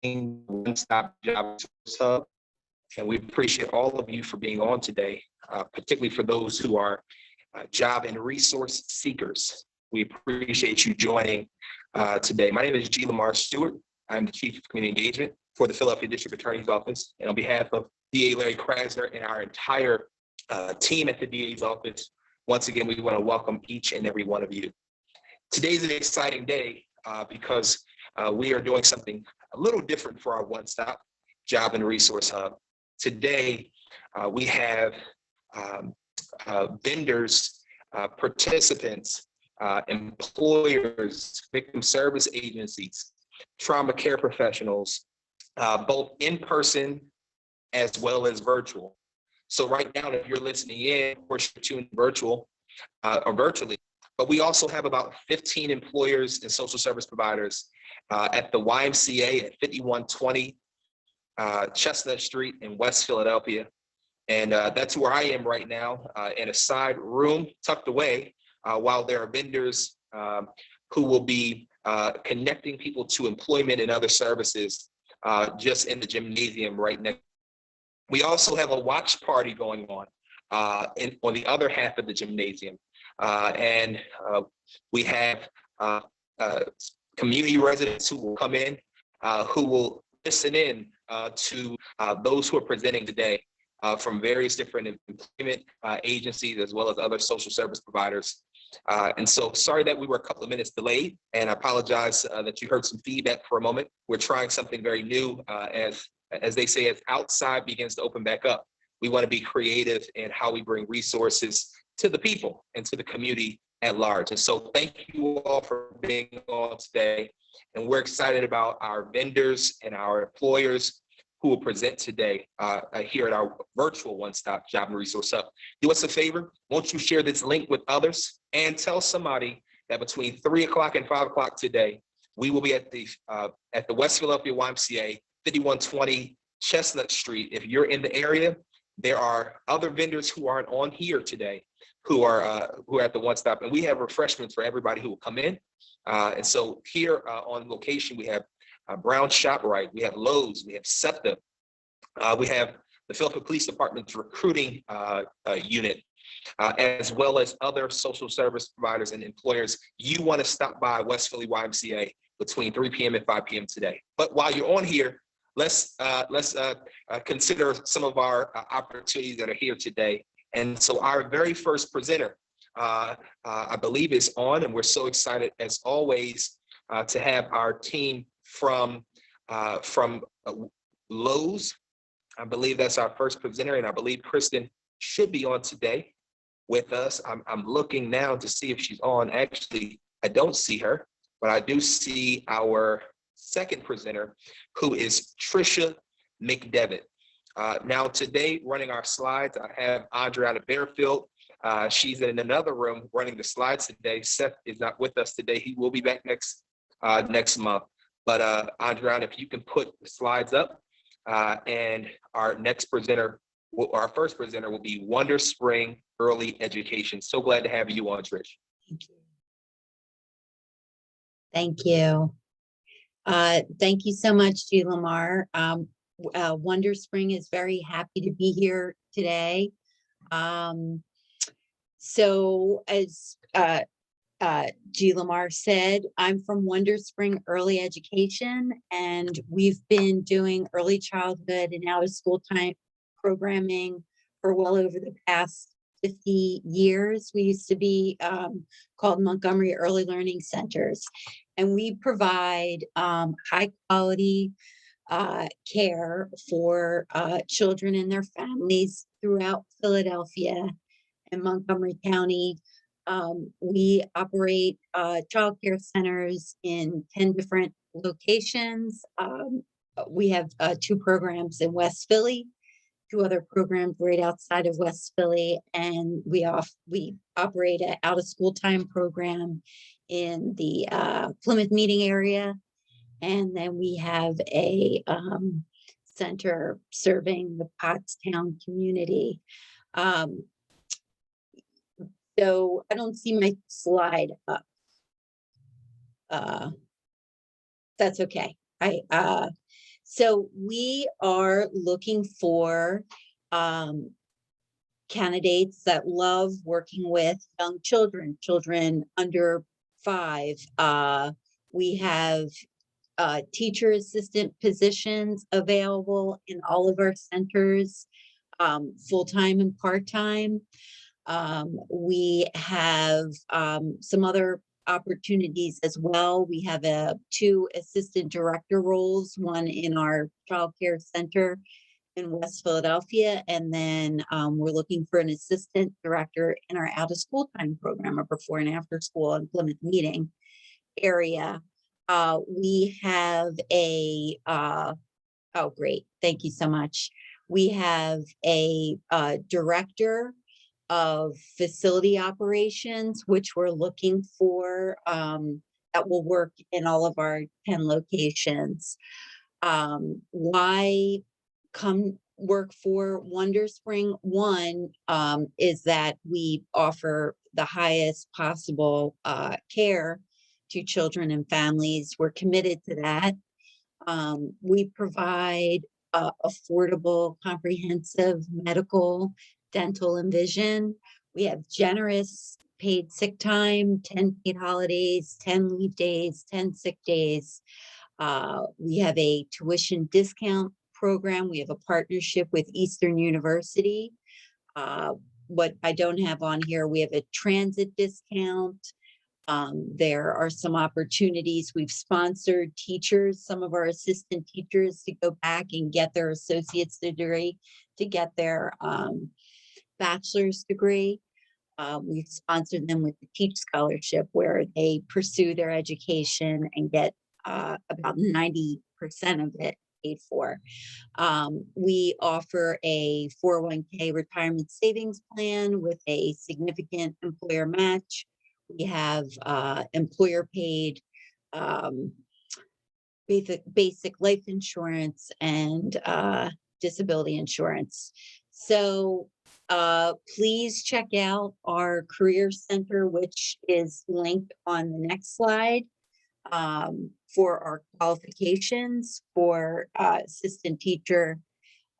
One-Stop Job Resource Hub. And we appreciate all of you for being on today, particularly for those who are job and resource seekers. We appreciate you joining today. My name is G. Lamar Stewart. I'm the Chief of Community Engagement for the Philadelphia District Attorney's Office. And on behalf of DA Larry Krasner and our entire team at the DA's office, once again, we want to welcome each and every one of you. Today's an exciting day because we are doing something a little different for our One-Stop Job and Resource Hub. Today, we have vendors, participants, employers, victim service agencies, trauma care professionals, both in person as well as virtual. So right now, if you're listening in, of course, you're tuned virtual or virtually, but we also have about 15 employers and social service providers at the YMCA at 5120 Chestnut Street in West Philadelphia. And that's where I am right now in a side room tucked away while there are vendors who will be connecting people to employment and other services just in the gymnasium right next. We also have a watch party going on on the other half of the gymnasium. And we have community residents who will come in, who will listen in to those who are presenting today from various different employment agencies as well as other social service providers. And so sorry that we were a couple of minutes delayed, and I apologize that you heard some feedback for a moment. We're trying something very new as they say, as outside begins to open back up. We want to be creative in how we bring resources to the people and to the community at large. And so thank you all for being on today. And we're excited about our vendors and our employers who will present today here at our virtual One-Stop Job and Resource Hub. Do us a favor, won't you share this link with others and tell somebody that between 3 o'clock and 5 o'clock today, we will be at the West Philadelphia YMCA, 5120 Chestnut Street. If you're in the area, there are other vendors who aren't on here today who are at the One-Stop, and we have refreshments for everybody who will come in. And so here on location, we have Brown ShopRite, we have Lowe's, we have SEPTA, we have the Philadelphia Police Department's recruiting unit, as well as other social service providers and employers. You want to stop by West Philly YMCA between 3 p.m. and 5 p.m. today. But while you're on here, let's consider some of our opportunities that are here today. And so our very first presenter, I believe, is on, and we're so excited as always to have our team from Lowe's. I believe that's our first presenter, and I believe Kristen should be on today with us. I'm looking now to see if she's on. Actually, I don't see her, but I do see our second presenter, who is Trisha McDevitt. Now today, running our slides, I have Andrea Bearfield. She's in another room running the slides today. Seth is not with us today. He will be back next month. But Andrea, if you can put the slides up, and our next presenter, our first presenter will be Wonderspring Early Education. So glad to have you on, Trish. Thank you. Thank you so much, G. Lamar. Wonderspring is very happy to be here today. So as G. Lamar said, I'm from Wonderspring Early Education, and we've been doing early childhood and out of school time programming for well over the past 50 years. We used to be called Montgomery Early Learning Centers, and we provide high quality care for children and their families throughout Philadelphia and Montgomery County. We operate child care centers in 10 different locations. We have 2 programs in West Philly, 2 other programs right outside of West Philly, and we operate an out of school time program in the Plymouth Meeting area. And then we have a center serving the Pottstown community. So I don't see my slide up. That's okay. So we are looking for um, candidates that love working with young children under 5. We have teacher assistant positions available in all of our centers, full-time and part-time. We have some other opportunities as well. We have 2 assistant director roles, one in our child care center in West Philadelphia, and then we're looking for an assistant director in our out of school time program, or before and after school and Plymouth meeting area. We have oh, great. Thank you so much. We have a director of facility operations, which we're looking for, that will work in all of our 10 locations. Why come work for Wonderspring? One is that we offer the highest possible care to children and families. We're committed to that. We provide affordable, comprehensive medical, dental, and vision. We have generous paid sick time, 10 paid holidays, 10 leave days, 10 sick days. We have a tuition discount program. We have a partnership with Eastern University. What I don't have on here, we have a transit discount. There are some opportunities. We've sponsored teachers, some of our assistant teachers, to go back and get their associate's degree, to get their bachelor's degree. We've sponsored them with the Teach Scholarship, where they pursue their education and get about 90% of it paid for. We offer a 401k retirement savings plan with a significant employer match. We have employer paid basic life insurance and disability insurance. So please check out our career center, which is linked on the next slide, for our qualifications for assistant teacher.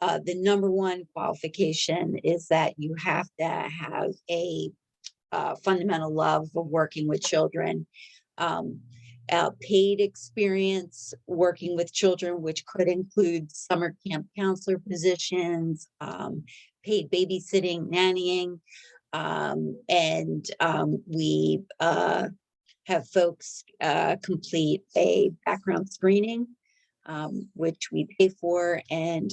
The number one qualification is that you have to have a fundamental love of working with children, paid experience working with children, which could include summer camp counselor positions, paid babysitting, nannying, and we have folks complete a background screening, which we pay for, and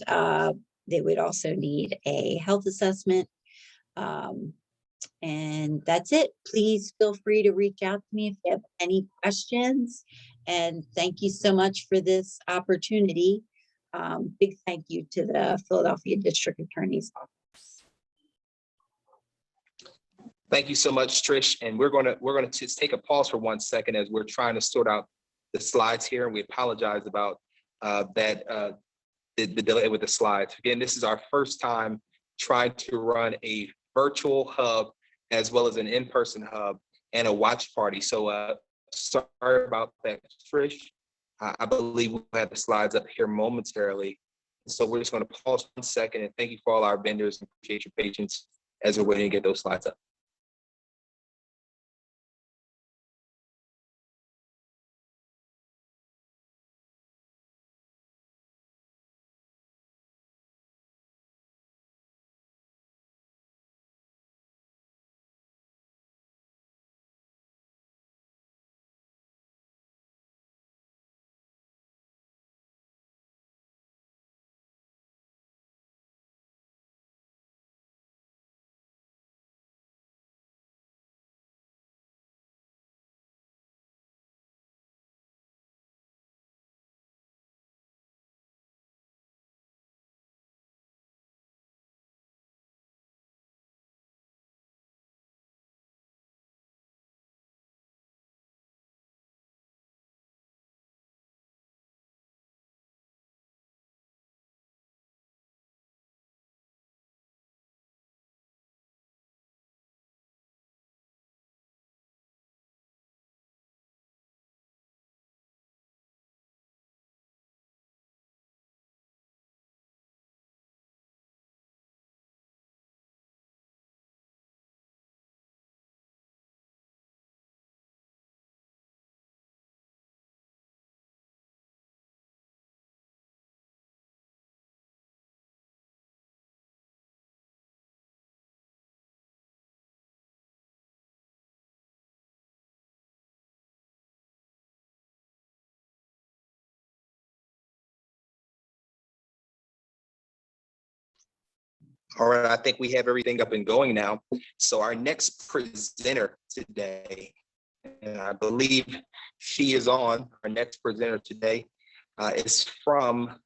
they would also need a health assessment. And that's it. Please feel free to reach out to me if you have any questions. And thank you so much for this opportunity. Big thank you to the Philadelphia District Attorney's Office. Thank you so much, Trish. And we're gonna just take a pause for 1 second as we're trying to sort out the slides here. And we apologize about the delay with the slides. Again, this is our first time trying to run a virtual hub as well as an in-person hub and a watch party. So sorry about that, Trish. I believe we'll have the slides up here momentarily. So we're just going to pause 1 second, and thank you for all our vendors and appreciate your patience as we're waiting to get those slides up. All right, I think we have everything up and going now. So our next presenter today, and I believe she is on, our next presenter today is from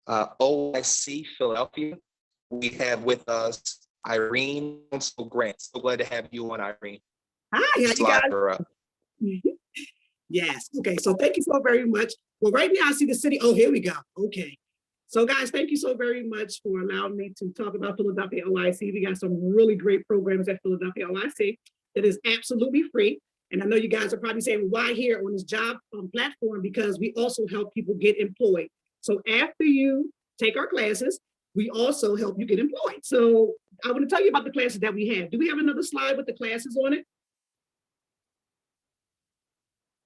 OIC Philadelphia. We have with us Irene Grant. So glad to have you on, Irene. Hi, how you guys? Yes, okay, so thank you so very much. Well, right now I see the city, oh, here we go, okay. So guys, thank you so very much for allowing me to talk about Philadelphia OIC. We got some really great programs at Philadelphia OIC that is absolutely free. And I know you guys are probably saying, why here on this job platform? Because we also help people get employed. So after you take our classes, we also help you get employed. So I want to tell you about the classes that we have. Do we have another slide with the classes on it?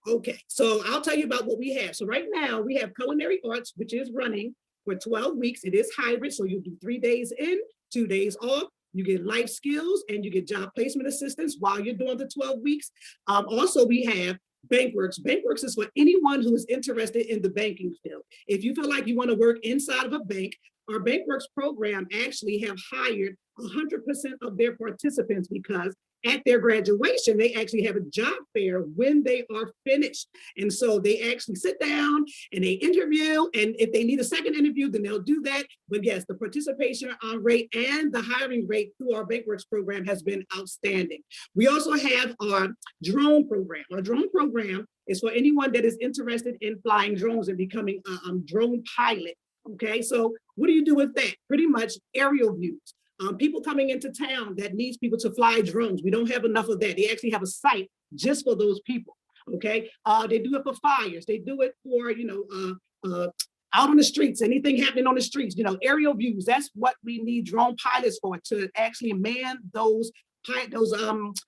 Okay, so I'll tell you about what we have. So right now we have Culinary Arts, which is running for 12 weeks. It is hybrid, so you do 3 days in, 2 days off. You get life skills and you get job placement assistance while you're doing the 12 weeks. Also, we have Bankworks. Bankworks is for anyone who is interested in the banking field. If you feel like you want to work inside of a bank, our Bankworks program actually have hired 100% of their participants because at their graduation, they actually have a job fair when they are finished. And so they actually sit down and they interview. And if they need a second interview, then they'll do that. But yes, the participation rate and the hiring rate through our Bankworks program has been outstanding. We also have our drone program. Our drone program is for anyone that is interested in flying drones and becoming a drone pilot. Okay, so what do you do with that? Pretty much aerial views. People coming into town that needs people to fly drones. We don't have enough of that. They actually have a site just for those people, okay? They do it for fires. They do it for, out on the streets, anything happening on the streets, aerial views. That's what we need drone pilots for, to actually man those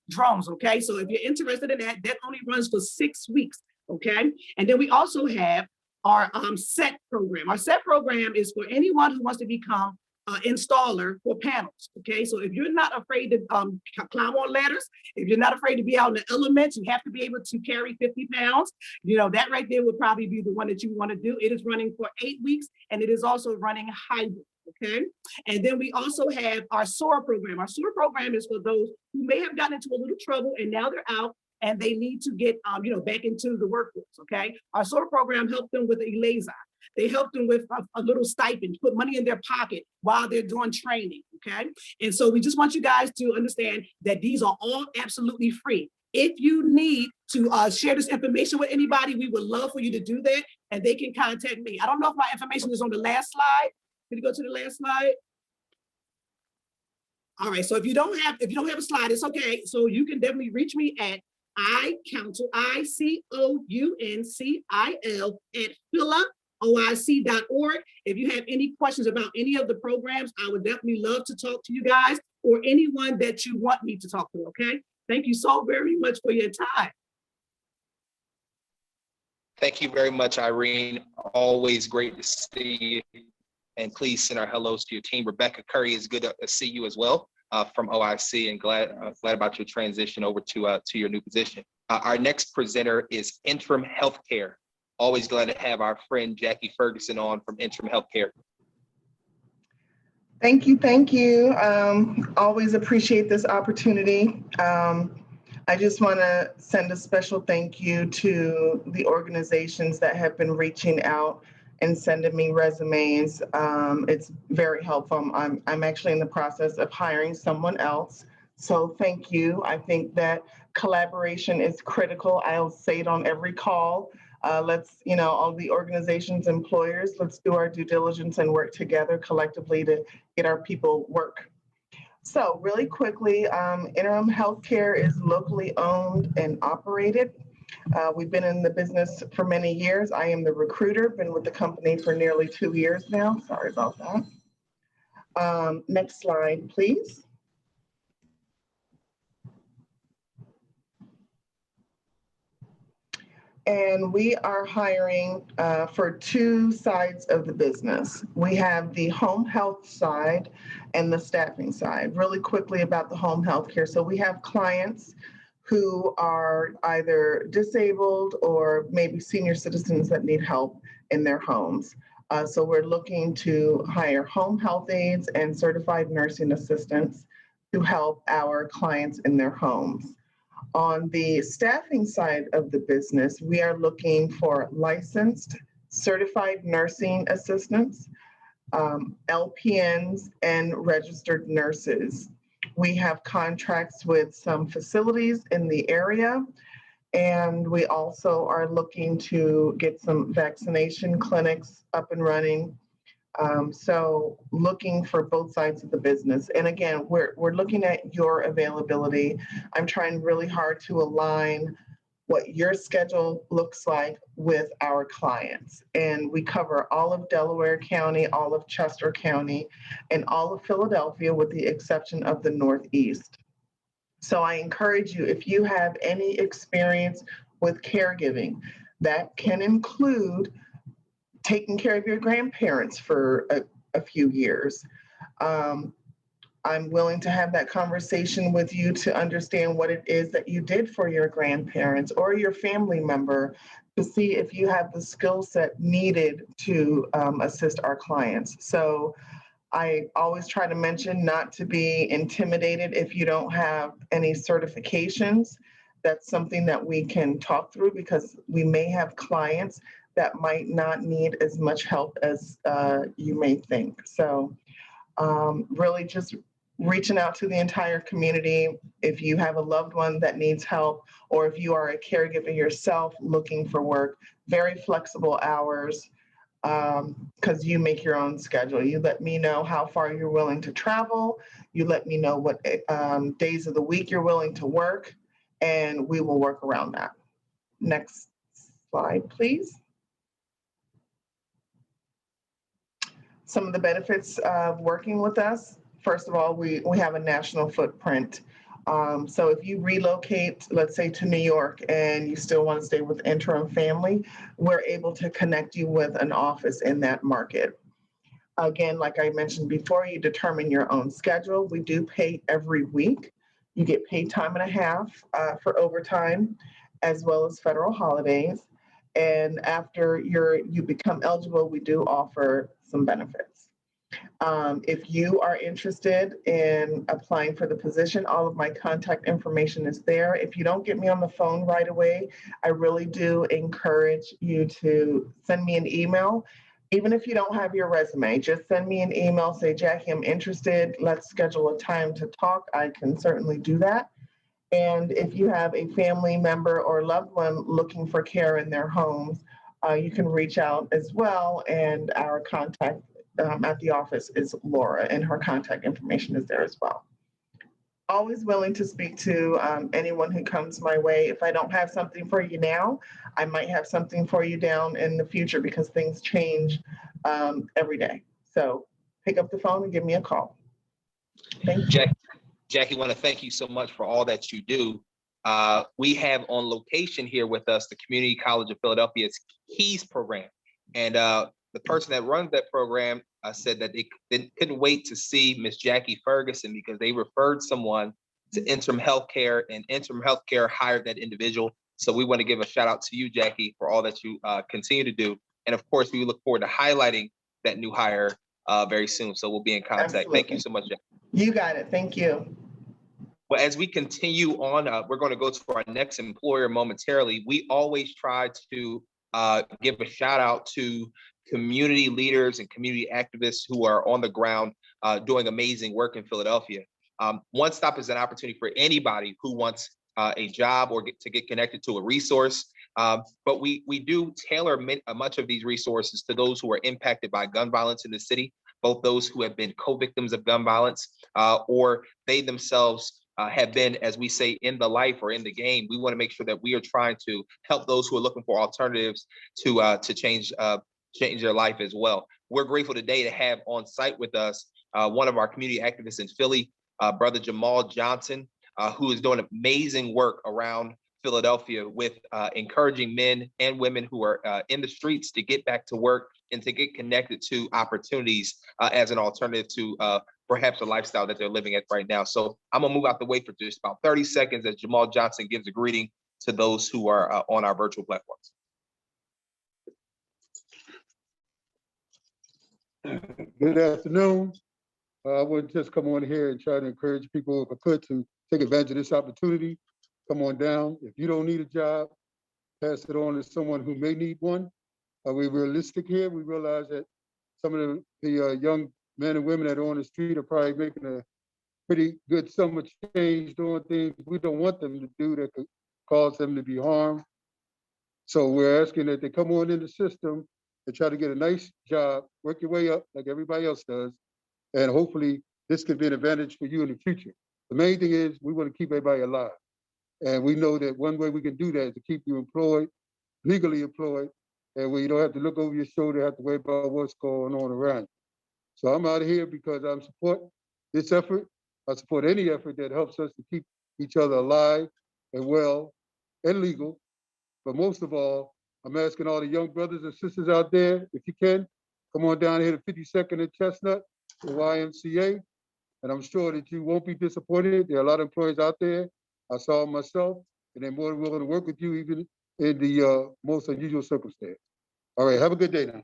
drones, okay? So if you're interested in that, that only runs for 6 weeks, okay? And then we also have our SET program. Our SET program is for anyone who wants to become installer for panels, okay? So if you're not afraid to climb on ladders, if you're not afraid to be out in the elements, you have to be able to carry 50 pounds, that right there would probably be the one that you want to do. It is running for 8 weeks and it is also running hybrid, okay? And then we also have our Soar program. Our Soar program is for those who may have gotten into a little trouble and now they're out and they need to get back into the workforce, okay? Our Soar program helped them with a liaison. They help them with a little stipend, put money in their pocket while they're doing training, okay? And so we just want you guys to understand that these are all absolutely free. If you need to share this information with anybody, we would love for you to do that and they can contact me. I don't know if my information is on the last slide. Can you go to the last slide? All right, so if you don't have a slide, it's okay. So you can definitely reach me at iCouncil, ICOUNCIL at PhilaOIC.org. If you have any questions about any of the programs, I would definitely love to talk to you guys or anyone that you want me to talk to, okay? Thank you so very much for your time. Thank you very much, Irene. Always great to see you. And please send our hellos to your team. Rebecca Curry, is good to see you as well from OIC, and glad about your transition over to your new position. Our next presenter is Interim Healthcare. Always glad to have our friend Jackie Ferguson on from Interim Healthcare. Thank you. Always appreciate this opportunity. I just want to send a special thank you to the organizations that have been reaching out and sending me resumes. It's very helpful. I'm actually in the process of hiring someone else. So thank you. I think that collaboration is critical. I'll say it on every call. Let's, all the organizations, employers, let's do our due diligence and work together collectively to get our people work. So really quickly, Interim Healthcare is locally owned and operated. We've been in the business for many years. I am the recruiter, been with the company for nearly 2 years now. Sorry about that. Next slide, please. And we are hiring for 2 sides of the business. We have the home health side and the staffing side. Really quickly about the home health care. So we have clients who are either disabled or maybe senior citizens that need help in their homes. So we're looking to hire home health aides and certified nursing assistants to help our clients in their homes. On the staffing side of the business, we are looking for licensed certified nursing assistants, LPNs, and registered nurses. We have contracts with some facilities in the area, and we also are looking to get some vaccination clinics up and running. So looking for both sides of the business. And again, we're looking at your availability. I'm trying really hard to align what your schedule looks like with our clients. And we cover all of Delaware County, all of Chester County, and all of Philadelphia with the exception of the Northeast. So I encourage you, if you have any experience with caregiving, that can include taking care of your grandparents for a few years. I'm willing to have that conversation with you to understand what it is that you did for your grandparents or your family member to see if you have the skill set needed to assist our clients. So I always try to mention not to be intimidated if you don't have any certifications. That's something that we can talk through because we may have clients that might not need as much help as you may think. So really just reaching out to the entire community. If you have a loved one that needs help, or if you are a caregiver yourself looking for work, very flexible hours, because you make your own schedule. You let me know how far you're willing to travel. You let me know what days of the week you're willing to work, and we will work around that. Next slide, please. Some of the benefits of working with us. First of all, we have a national footprint. So if you relocate, let's say to New York, and you still want to stay with Interim family, we're able to connect you with an office in that market. Again, like I mentioned before, you determine your own schedule. We do pay every week. You get paid time and a half for overtime, as well as federal holidays. And after you become eligible, we do offer some benefits. If you are interested in applying for the position, all of my contact information is there. If you don't get me on the phone right away, I really do encourage you to send me an email. Even if you don't have your resume, just send me an email, say, Jackie, I'm interested. Let's schedule a time to talk. I can certainly do that. And if you have a family member or loved one looking for care in their homes, you can reach out as well. And our contact at the office is Laura, and her contact information is there as well. Always willing to speak to anyone who comes my way. If I don't have something for you now, I might have something for you down in the future because things change every day. So pick up the phone and give me a call. Thank you. Jackie, want to thank you so much for all that you do. We have on location here with us the Community College of Philadelphia's KEYS program. And the person that runs that program said that they couldn't wait to see Miss Jackie Ferguson because they referred someone to Interim Healthcare, and Interim Healthcare hired that individual. So we want to give a shout out to you, Jackie, for all that you continue to do. And of course, we look forward to highlighting that new hire very soon. So we'll be in contact. Absolutely. Thank you so much, Jackie. You got it. Thank you. Well, as we continue on, we're going to go to our next employer momentarily. We always try to give a shout out to community leaders and community activists who are on the ground doing amazing work in Philadelphia. One Stop is an opportunity for anybody who wants a job or to get connected to a resource. But we do tailor much of these resources to those who are impacted by gun violence in the city, both those who have been co-victims of gun violence or they themselves have been, as we say, in the life or in the game. We want to make sure that we are trying to help those who are looking for alternatives to change their life as well. We're grateful today to have on site with us one of our community activists in Philly, Brother Jamal Johnson, who is doing amazing work around Philadelphia with encouraging men and women who are in the streets to get back to work and to get connected to opportunities as an alternative to perhaps a lifestyle that they're living at right now. So I'm gonna move out the way for just about 30 seconds as Jamal Johnson gives a greeting to those who are on our virtual platforms. Good afternoon. I would just come on here and try to encourage people, if I could, to take advantage of this opportunity. Come on down. If you don't need a job, pass it on to someone who may need one. We're realistic here. We realize that some of the young men and women that are on the street are probably making a pretty good summer change, doing things we don't want them to do that could cause them to be harmed. So we're asking that they come on in the system and try to get a nice job, work your way up like everybody else does. And hopefully this could be an advantage for you in the future. The main thing is we want to keep everybody alive. And we know that one way we can do that is to keep you employed, legally employed, and where you don't have to look over your shoulder, have to worry about what's going on around you. So I'm out of here because I support this effort. I support any effort that helps us to keep each other alive and well and legal. But most of all, I'm asking all the young brothers and sisters out there, if you can, come on down here to 52nd and Chestnut, the YMCA, and I'm sure that you won't be disappointed. There are a lot of employers out there. I saw them myself, and they're more than willing to work with you even in the most unusual circumstance. All right, have a good day now.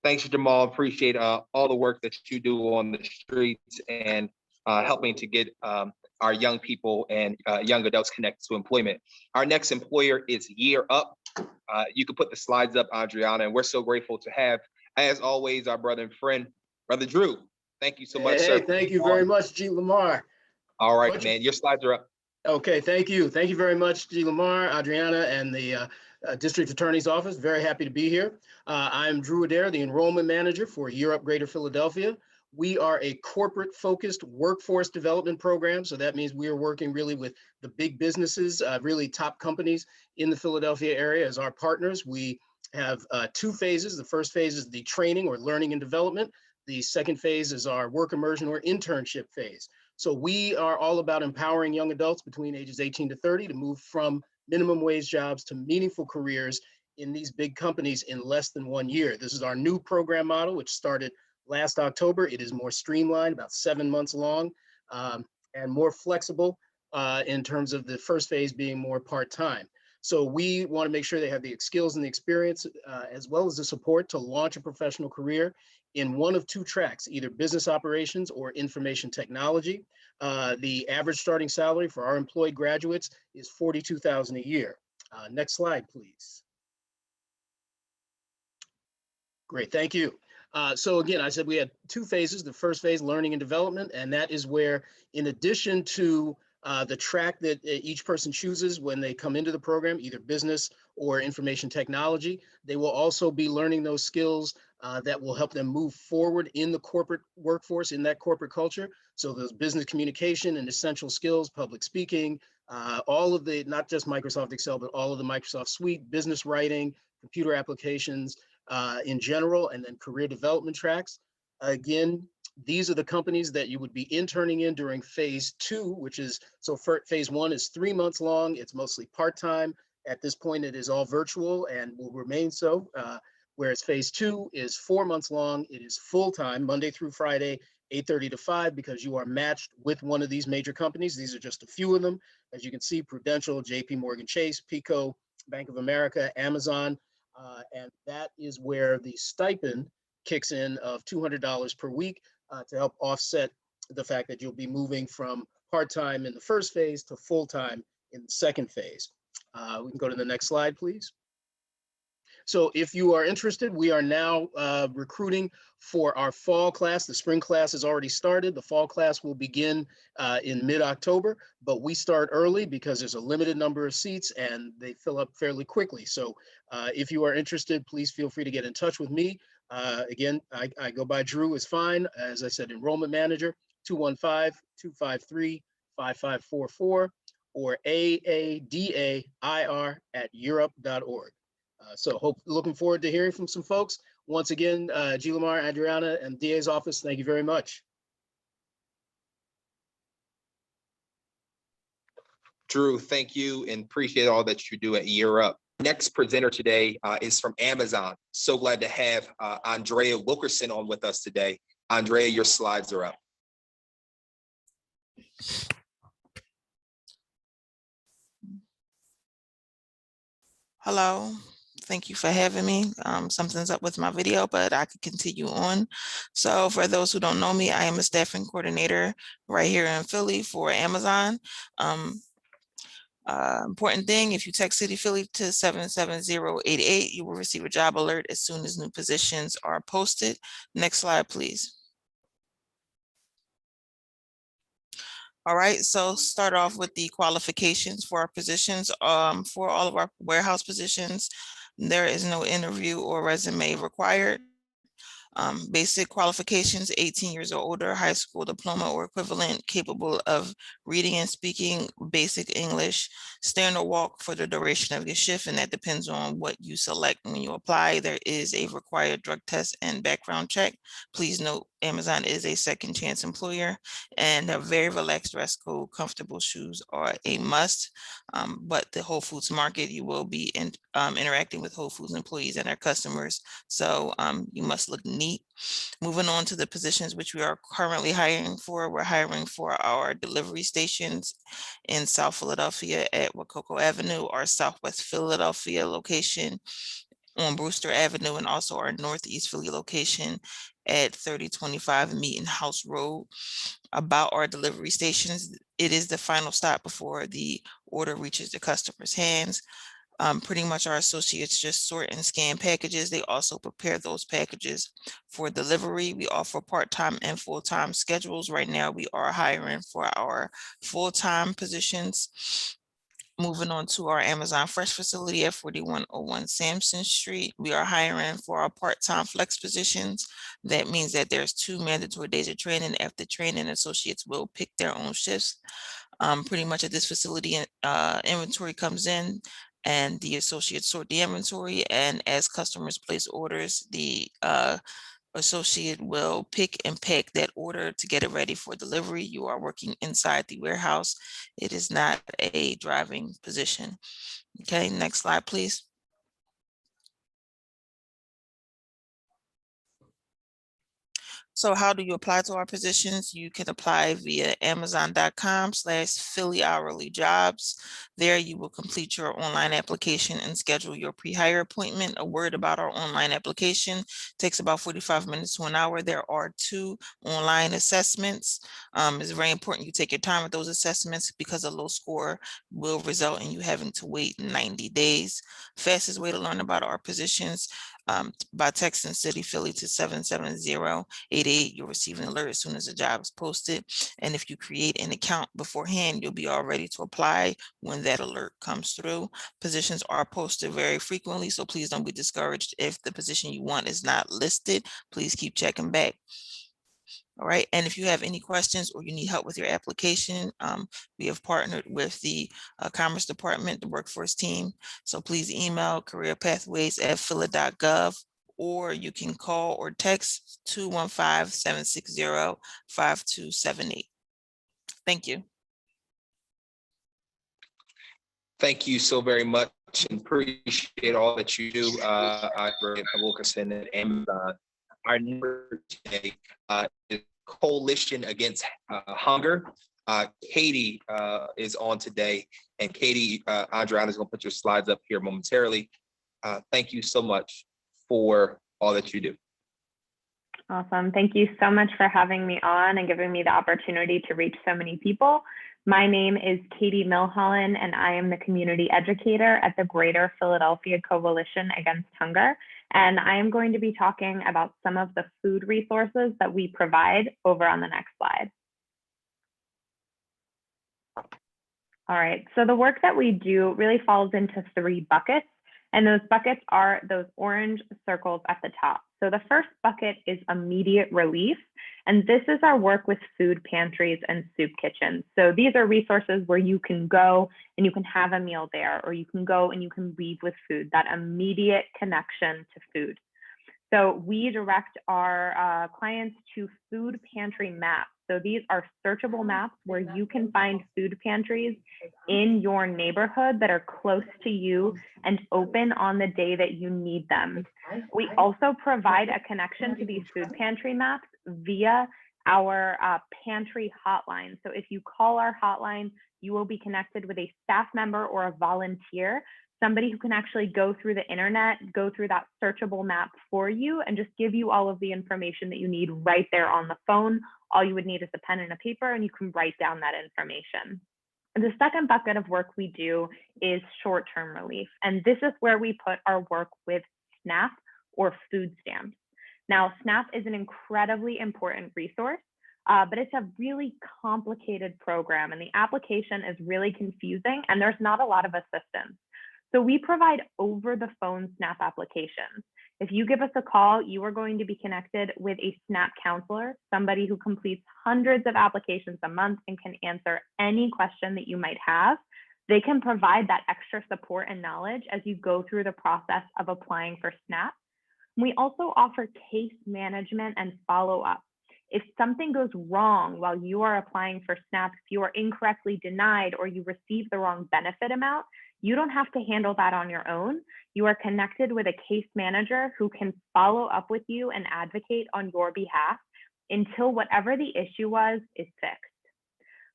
Thanks, Jamal. Appreciate all the work that you do on the streets and helping to get our young people and young adults connected to employment. Our next employer is Hvrp. You can put the slides up, Adriana, and we're so grateful to have, as always, our brother and friend, Brother Drew. Thank you so much, sir. Thank you very much, G. Lamar. All right, man, your slides are up. Okay, thank you. Thank you very much, G. Lamar, Adriana, and the District Attorney's Office. Very happy to be here. I'm Drew Adair, the Enrollment Manager for Hvrp Greater Philadelphia. We are a corporate-focused workforce development program. So that means we are working really with the big businesses, really top companies in the Philadelphia area as our partners. We have two phases. The first phase is the training or learning and development. The second phase is our work immersion or internship phase. So we are all about empowering young adults between ages 18 to 30 to move from minimum wage jobs to meaningful careers in these big companies in less than 1 year. This is our new program model, which started last October. It is more streamlined, about 7 months long, and more flexible in terms of the first phase being more part-time. So we want to make sure they have the skills and the experience, as well as the support to launch a professional career in one of two tracks, either business operations or information technology. The average starting salary for our employed graduates is $42,000 a year. Next slide, please. Great, thank you. So again, I said we had two phases. The first phase, learning and development, and that is where, in addition to the track that each person chooses when they come into the program, either business or information technology, they will also be learning those skills that will help them move forward in the corporate workforce, in that corporate culture. So those business communication and essential skills, public speaking, all of the, not just Microsoft Excel, but all of the Microsoft suite, business writing, computer applications in general, and then career development tracks. Again, these are the companies that you would be interning in during phase two, which is, so phase one is 3 months long. It's mostly part-time. At this point, it is all virtual and will remain so. Whereas phase two is 4 months long. It is full-time, Monday through Friday, 8:30 to 5, because you are matched with one of these major companies. These are just a few of them. As you can see, Prudential, JP Morgan Chase, Pico, Bank of America, Amazon, and that is where the stipend kicks in of $200 per week to help offset the fact that you'll be moving from part-time in the first phase to full-time in the second phase. We can go to the next slide, please. So if you are interested, we are now recruiting for our fall class. The spring class has already started. The fall class will begin in mid-October, but we start early because there's a limited number of seats and they fill up fairly quickly. So if you are interested, please feel free to get in touch with me. Again, I go by Drew is fine. As I said, Enrollment Manager, 215-253-5544 or aadair@hvrp.org. So looking forward to hearing from some folks. Once again, G. Lamar, Adriana, and DA's office, thank you very much. Drew, thank you and appreciate all that you do at Hvrp. Next presenter today is from Amazon. So glad to have Andrea Wilkerson on with us today. Andrea, your slides are up. Hello, Thank you for having me. Something's up with my video, but I could continue on. So for those who don't know me, I am a staffing coordinator right here in Philly for Amazon. Important thing, if you text City Philly to 77088, you will receive a job alert as soon as new positions are posted. Next slide, please. All right, so start off with the qualifications for our positions. For all of our warehouse positions, there is no interview or resume required. Basic qualifications, 18 years or older, high school diploma or equivalent, capable of reading and speaking basic English, stand or walk for the duration of your shift, and that depends on what you select when you apply. There is a required drug test and background check. Please note, Amazon is a second chance employer, and a very relaxed dress code. Comfortable shoes are a must. But the Whole Foods market, you will be interacting with Whole Foods employees and their customers. So you must look neat. Moving on to the positions which we are currently hiring for. We're hiring for our delivery stations in South Philadelphia at Wacoco Avenue, our Southwest Philadelphia location on Brewster Avenue, and also our Northeast Philly location at 3025 Meeting House Road. About our delivery stations, it is the final stop before the order reaches the customer's hands. Pretty much our associates just sort and scan packages. They also prepare those packages for delivery. We offer part-time and full-time schedules. Right now, we are hiring for our full-time positions. Moving on to our Amazon Fresh facility at 4101 Sampson Street. We are hiring for our part-time flex positions. That means that there's 2 mandatory days of training. After training, associates will pick their own shifts. Pretty much at this facility, inventory comes in and the associates sort the inventory, and as customers place orders, the associate will pick and pack that order to get it ready for delivery. You are working inside the warehouse. It is not a driving position. Okay, next slide, please. So how do you apply to our positions? You can apply via amazon.com/Philly hourly jobs. There you will complete your online application and schedule your pre-hire appointment. A word about our online application: takes about 45 minutes to an hour. There are 2 online assessments. It's very important you take your time with those assessments because a low score will result in you having to wait 90 days. Fastest way to learn about our positions, by texting City Philly to 77088. You'll receive an alert as soon as the job is posted. And if you create an account beforehand, you'll be all ready to apply when that alert comes through. Positions are posted very frequently, so please don't be discouraged if the position you want is not listed. Please keep checking back. All right, and if you have any questions or you need help with your application, we have partnered with the Commerce Department, the workforce team. So please email careerpathways@phila.gov, or you can call or text 215-760-5278. Thank you. Thank you so very much, and appreciate all that you do. Wilkerson and Amazon. Our number today is Coalition Against Hunger. Katie is on today, and Katie, Adriana is going to put your slides up here momentarily. Thank you so much for all that you do. Awesome. Thank you so much for having me on and giving me the opportunity to reach so many people. My name is Katie Milholland, and I am the community educator at the Greater Philadelphia Coalition Against Hunger. And I am going to be talking about some of the food resources that we provide over on the next slide. All right, so the work that we do really falls into 3 buckets, and those buckets are those orange circles at the top. So the first bucket is immediate relief, and this is our work with food pantries and soup kitchens. So these are resources where you can go and you can have a meal there, or you can go and you can leave with food, that immediate connection to food. So we direct our clients to food pantry maps. So these are searchable maps where you can find food pantries in your neighborhood that are close to you and open on the day that you need them. We also provide a connection to these food pantry maps via our pantry hotline. So if you call our hotline, you will be connected with a staff member or a volunteer somebody who can actually go through the internet, go through that searchable map for you and just give you all of the information that you need right there on the phone. All you would need is a pen and a paper, and you can write down that information. And the second bucket of work we do is short-term relief. And this is where we put our work with SNAP or food stamps. Now, SNAP is an incredibly important resource, but it's a really complicated program, and the application is really confusing, and there's not a lot of assistance. So we provide over-the-phone SNAP applications. If you give us a call, you are going to be connected with a SNAP counselor, somebody who completes hundreds of applications a month and can answer any question that you might have. They can provide that extra support and knowledge as you go through the process of applying for SNAP. We also offer case management and follow-up. If something goes wrong while you are applying for SNAP, if you are incorrectly denied or you receive the wrong benefit amount, you don't have to handle that on your own. You are connected with a case manager who can follow up with you and advocate on your behalf until whatever the issue was is fixed.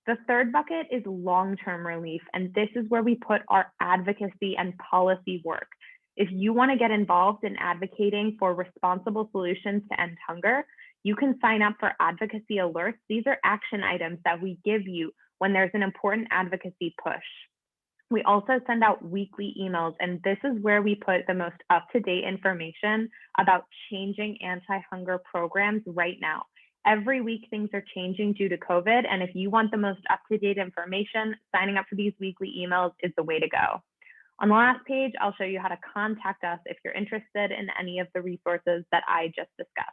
The third bucket is long-term relief, and this is where we put our advocacy and policy work. If you want to get involved in advocating for responsible solutions to end hunger, you can sign up for Advocacy Alerts. These are action items that we give you when there's an important advocacy push. We also send out weekly emails, and this is where we put the most up-to-date information about changing anti-hunger programs right now. Every week, things are changing due to COVID, and if you want the most up-to-date information, signing up for these weekly emails is the way to go. On the last page, I'll show you how to contact us if you're interested in any of the resources that I just discussed.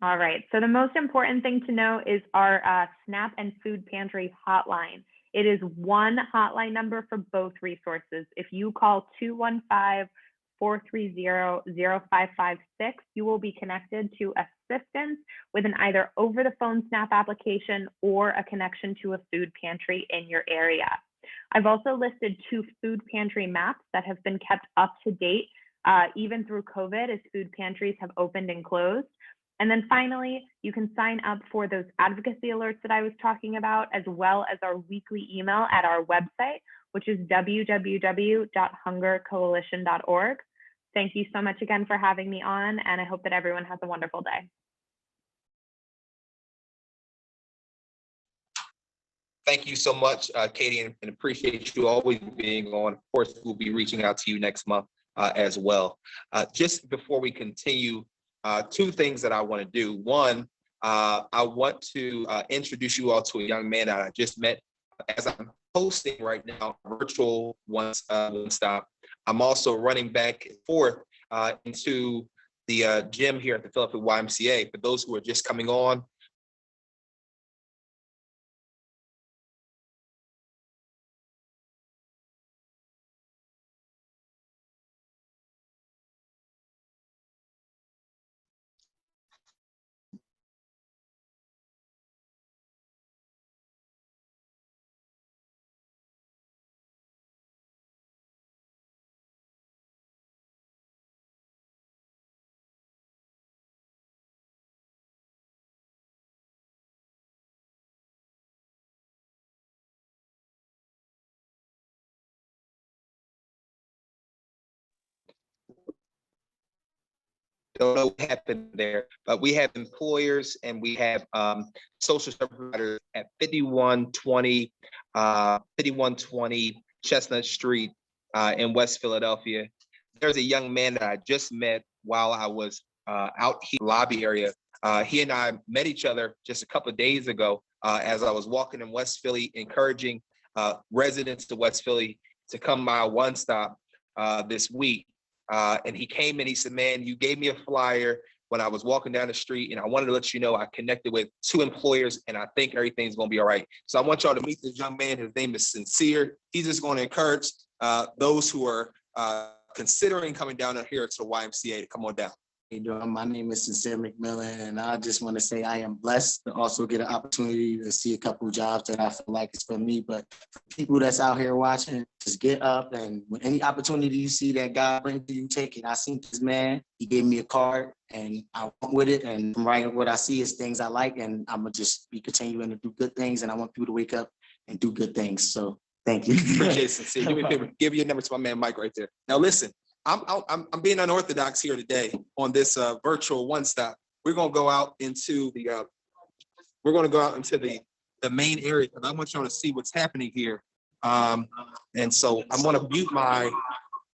All right, so the most important thing to know is our SNAP and Food Pantry hotline. It is one hotline number for both resources. If you call 215-430-0556, you will be connected to assistance with an either over-the-phone SNAP application or a connection to a food pantry in your area. I've also listed 2 food pantry maps that have been kept up to date even through COVID as food pantries have opened and closed. And then finally, you can sign up for those advocacy alerts that I was talking about, as well as our weekly email at our website, which is www.hungercoalition.org. Thank you so much again for having me on, and I hope that everyone has a wonderful day. Thank you so much, Katie, and appreciate you always being on. Of course, we'll be reaching out to you next month as well. Just before we continue, 2 things that I want to do. One, I want to introduce you all to a young man that I just met as I'm hosting right now, virtual one stop. I'm also running back and forth into the gym here at the Philadelphia YMCA. For those who are just coming on, don't know what happened there, but we have employers and we have social service providers at 5120 Chestnut Street in West Philadelphia. There's a young man that I just met while I was out here in the lobby area. He and I met each other just a couple of days ago as I was walking in West Philly, encouraging residents to West Philly to come by One Stop this week. And he came and he said, man, you gave me a flyer when I was walking down the street, and I wanted to let you know I connected with 2 employers, and I think everything's going to be all right. So I want y'all to meet this young man. His name is Sincere. He's just going to encourage those who are considering coming down here to the YMCA to come on down. you doing? My name is Sincere McMillan, and I just want to say I am blessed to also get an opportunity to see a couple of jobs that I feel like it's for me. But for people that's out here watching, just get up, and when any opportunity you see that God brings to you, take it. I seen this man, he gave me a card, and I went with it. And from right, what I see is things I like, and I'm gonna just be continuing to do good things. And I want people to wake up and do good things. So thank you. Appreciate it, Sincere. Do me a favor, give your number to my man Mike right there. Now listen. I'm being unorthodox here today on this virtual one stop. We're gonna go out into the main area, and I want y'all to see what's happening here. And so I'm gonna mute my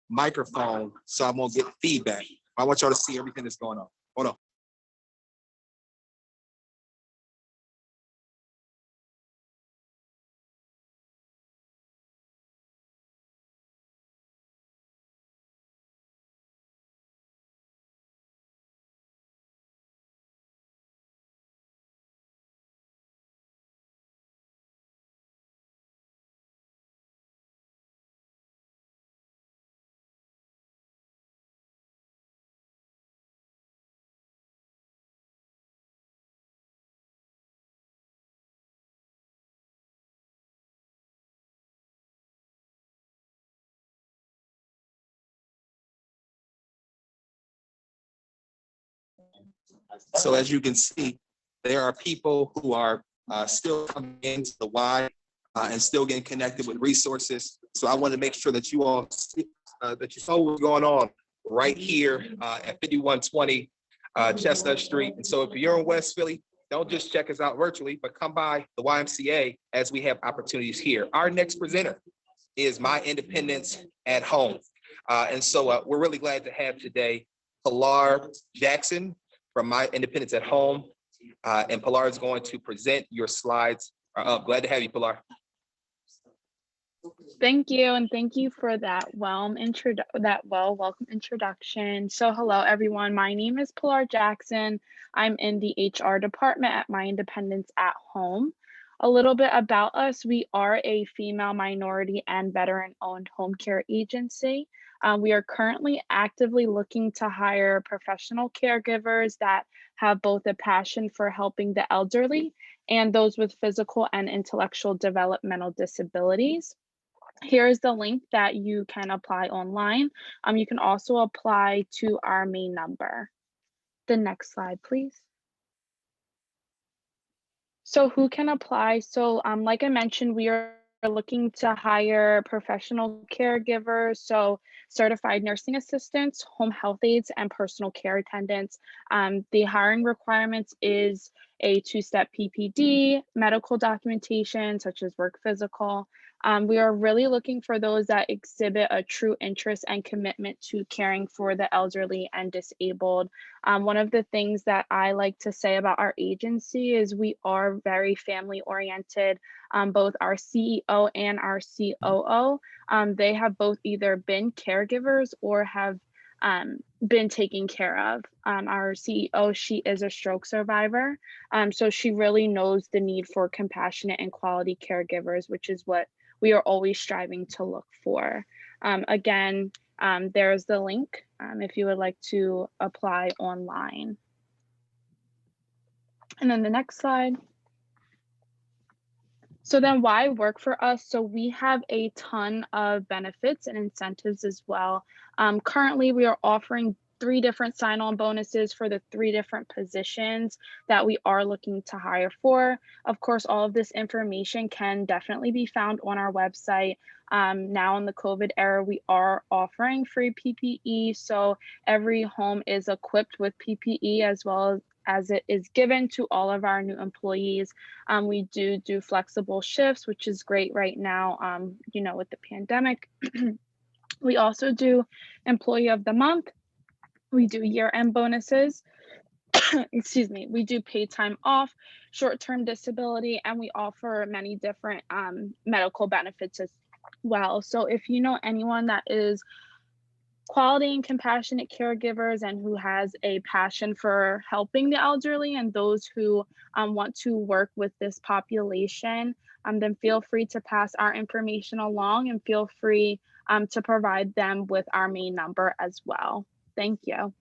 microphone so I won't get feedback. I want y'all to see everything that's going on. Hold on. So as you can see, there are people who are still coming into the Y and still getting connected with resources. So I want to make sure that you all see, that you saw what's going on right here at 5120 Chestnut Street. And so if you're in West Philly, don't just check us out virtually, but come by the YMCA as we have opportunities here. Our next presenter is My Independence at Home. And so we're really glad to have today Pilar Jackson from My Independence at Home. And Pilar is going to present. Your slides are up. Glad to have you, Pilar. Thank you, and thank you for that welcome introduction. So hello, everyone. My name is Pilar Jackson. I'm in the HR department at My Independence at Home. A little bit about us: we are a female, minority, and veteran-owned home care agency. We are currently actively looking to hire professional caregivers that have both a passion for helping the elderly and those with physical and intellectual developmental disabilities. Here is the link that you can apply online. You can also apply to our main number. The next slide, please. So who can apply? So like I mentioned, we are looking to hire professional caregivers, so certified nursing assistants, home health aides, and personal care attendants. The hiring requirements is a two-step PPD, medical documentation such as work physical. We are really looking for those that exhibit a true interest and commitment to caring for the elderly and disabled. One of the things that I like to say about our agency is we are very family oriented. Both our CEO and our COO, they have both either been caregivers or have been taken care of. Our CEO, she is a stroke survivor. So she really knows the need for compassionate and quality caregivers, which is what we are always striving to look for. Again, there's the link if you would like to apply online. And then the next slide. So then why work for us? So we have a ton of benefits and incentives as well. Currently, we are offering 3 different sign-on bonuses for the 3 different positions that we are looking to hire for. Of course, all of this information can definitely be found on our website. Now in the COVID era, we are offering free PPE. So every home is equipped with PPE as well as it is given to all of our new employees. We do flexible shifts, which is great right now, with the pandemic. We also do Employee of the Month. We do year-end bonuses. Excuse me. We do paid time off, short-term disability, and we offer many different medical benefits as well. So if you know anyone that is quality and compassionate caregivers and who has a passion for helping the elderly and those who want to work with this population, then feel free to pass our information along and feel free to provide them with our main number as well. Thank you.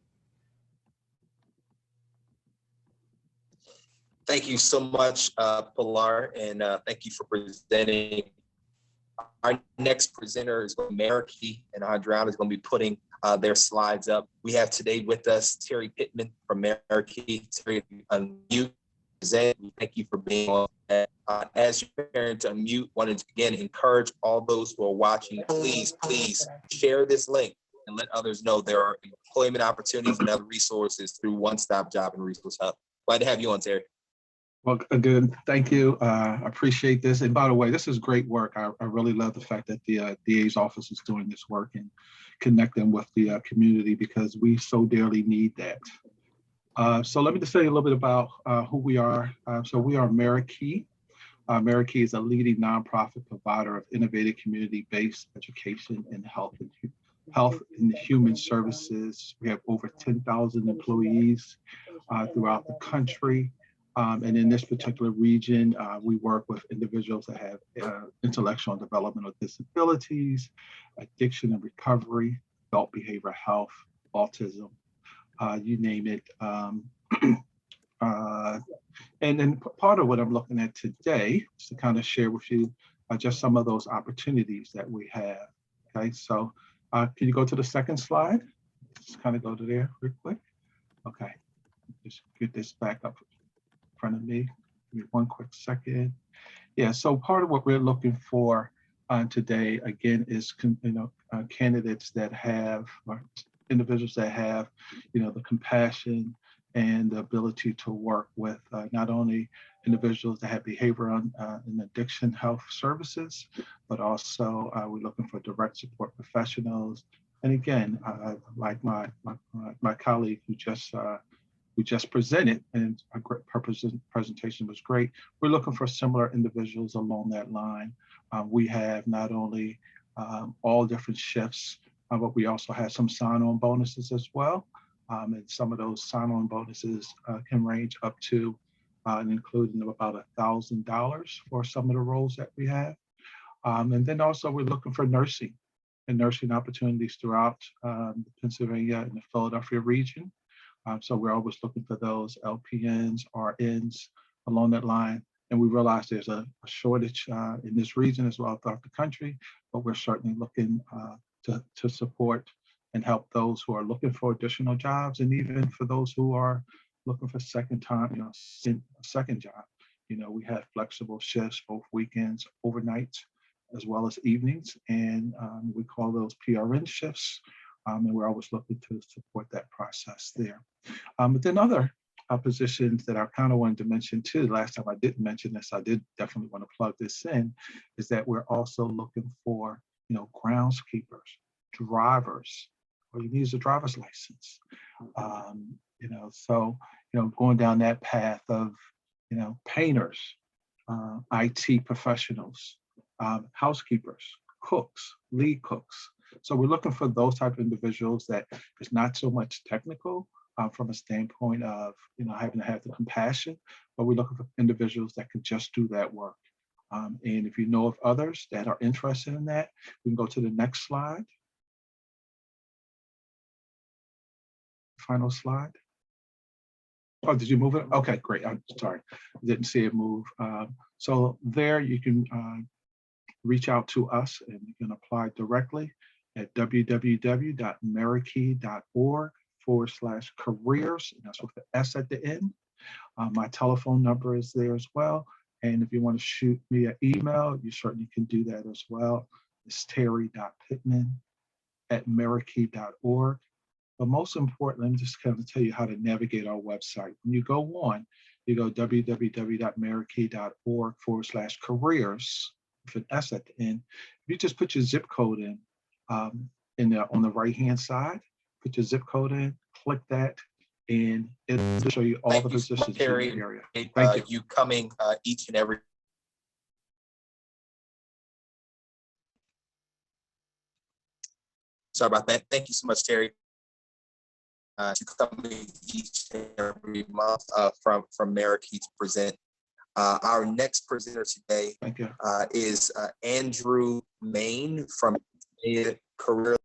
Thank you so much, Pilar, and thank you for presenting. Our next presenter is Mariki, and Adriana is going to be putting their slides up. We have today with us Terry Pittman from Mariki. Terry, unmute. Thank you for being on. As you're preparing to unmute, wanted to again encourage all those who are watching, please share this link and let others know there are employment opportunities and other resources through One Stop Job and Resource Hub. Glad to have you on, Terry. Well, good. Thank you. I appreciate this. And by the way, this is great work. I really love the fact that the DA's office is doing this work and connecting with the community, because we so dearly need that. So let me just tell you a little bit about who we are. So we are Mariki. Mariki is a leading nonprofit provider of innovative community-based education in health and human services. We have over 10,000 employees throughout the country. And in this particular region, we work with individuals that have intellectual and developmental disabilities, addiction and recovery, adult behavioral health, autism, you name it. And then part of what I'm looking at today is to kind of share with you just some of those opportunities that we have. Okay, so can you go to the second slide? Just kind of go to there real quick. Okay, just get this back up in front of me. Give me one quick second. Yeah, so part of what we're looking for today, again, is candidates that have, or individuals that have, the compassion and the ability to work with not only individuals that have behavioral and addiction health services, but also we're looking for direct support professionals. And again, like my colleague who just presented, and her presentation was great. We're looking for similar individuals along that line. We have not only all different shifts, but we also have some sign-on bonuses as well. And some of those sign-on bonuses can range up to and including about $1,000 for some of the roles that we have. And then also we're looking for nursing and nursing opportunities throughout Pennsylvania and the Philadelphia region. So we're always looking for those LPNs, RNs along that line. And we realize there's a shortage in this region as well throughout the country, but we're certainly looking to support and help those who are looking for additional jobs, and even for those who are looking for second job. We have flexible shifts, both weekends, overnights, as well as evenings, and we call those PRN shifts. And we're always looking to support that process there. But then other positions that I kind of wanted to mention too, last time I didn't mention this, I did definitely want to plug this in, is that we're also looking for, groundskeepers, drivers, all you need is a driver's license. So going down that path of, painters, IT professionals, housekeepers, cooks, lead cooks. So we're looking for those type of individuals that is not so much technical from a standpoint of, having to have the compassion, but we're looking for individuals that can just do that work. And if you know of others that are interested in that, we can go to the next slide. Final slide. Oh, did you move it? Okay, great. I'm sorry. I didn't see it move. So there you can reach out to us and you can apply directly at www.mariki.org/careers. And that's with the S at the end. My telephone number is there as well. And if you want to shoot me an email, you certainly can do that as well. It's terry.pittman@mariki.org. But most importantly, let me just kind of tell you how to navigate our website. When you go on, you go www.mariki.org/careers with an S at the end. If you just put your zip code in on the right-hand side, put your zip code in, click that, and it'll show you all the positions in the area. Thank you. You coming each and every. Sorry about that. Thank you so much, Terry. To coming each and every month from Mariki to present. Our next presenter today is Andrew Main from Career.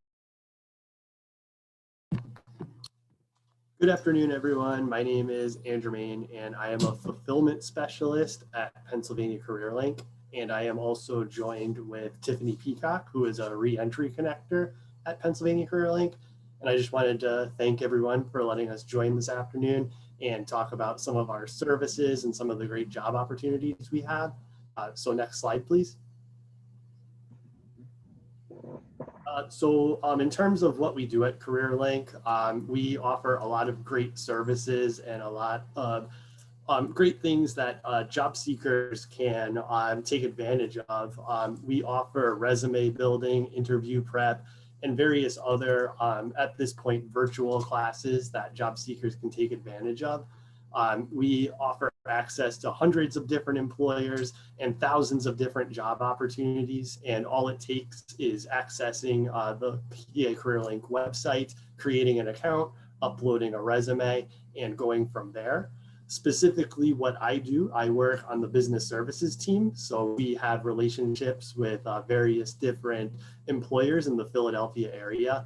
Good afternoon, everyone. My name is Andrew Main, and I am a fulfillment specialist at Pennsylvania CareerLink. And I am also joined with Tiffany Peacock, who is a re-entry connector at Pennsylvania CareerLink. And I just wanted to thank everyone for letting us join this afternoon and talk about some of our services and some of the great job opportunities we have. So next slide, please. In terms of what we do at CareerLink, we offer a lot of great services and a lot of great things that job seekers can take advantage of. We offer resume building, interview prep, and various other, at this point, virtual classes that job seekers can take advantage of. We offer access to hundreds of different employers and thousands of different job opportunities. And all it takes is accessing the PA CareerLink website, creating an account, uploading a resume, and going from there. Specifically what I do, I work on the business services team. So we have relationships with various different employers in the Philadelphia area.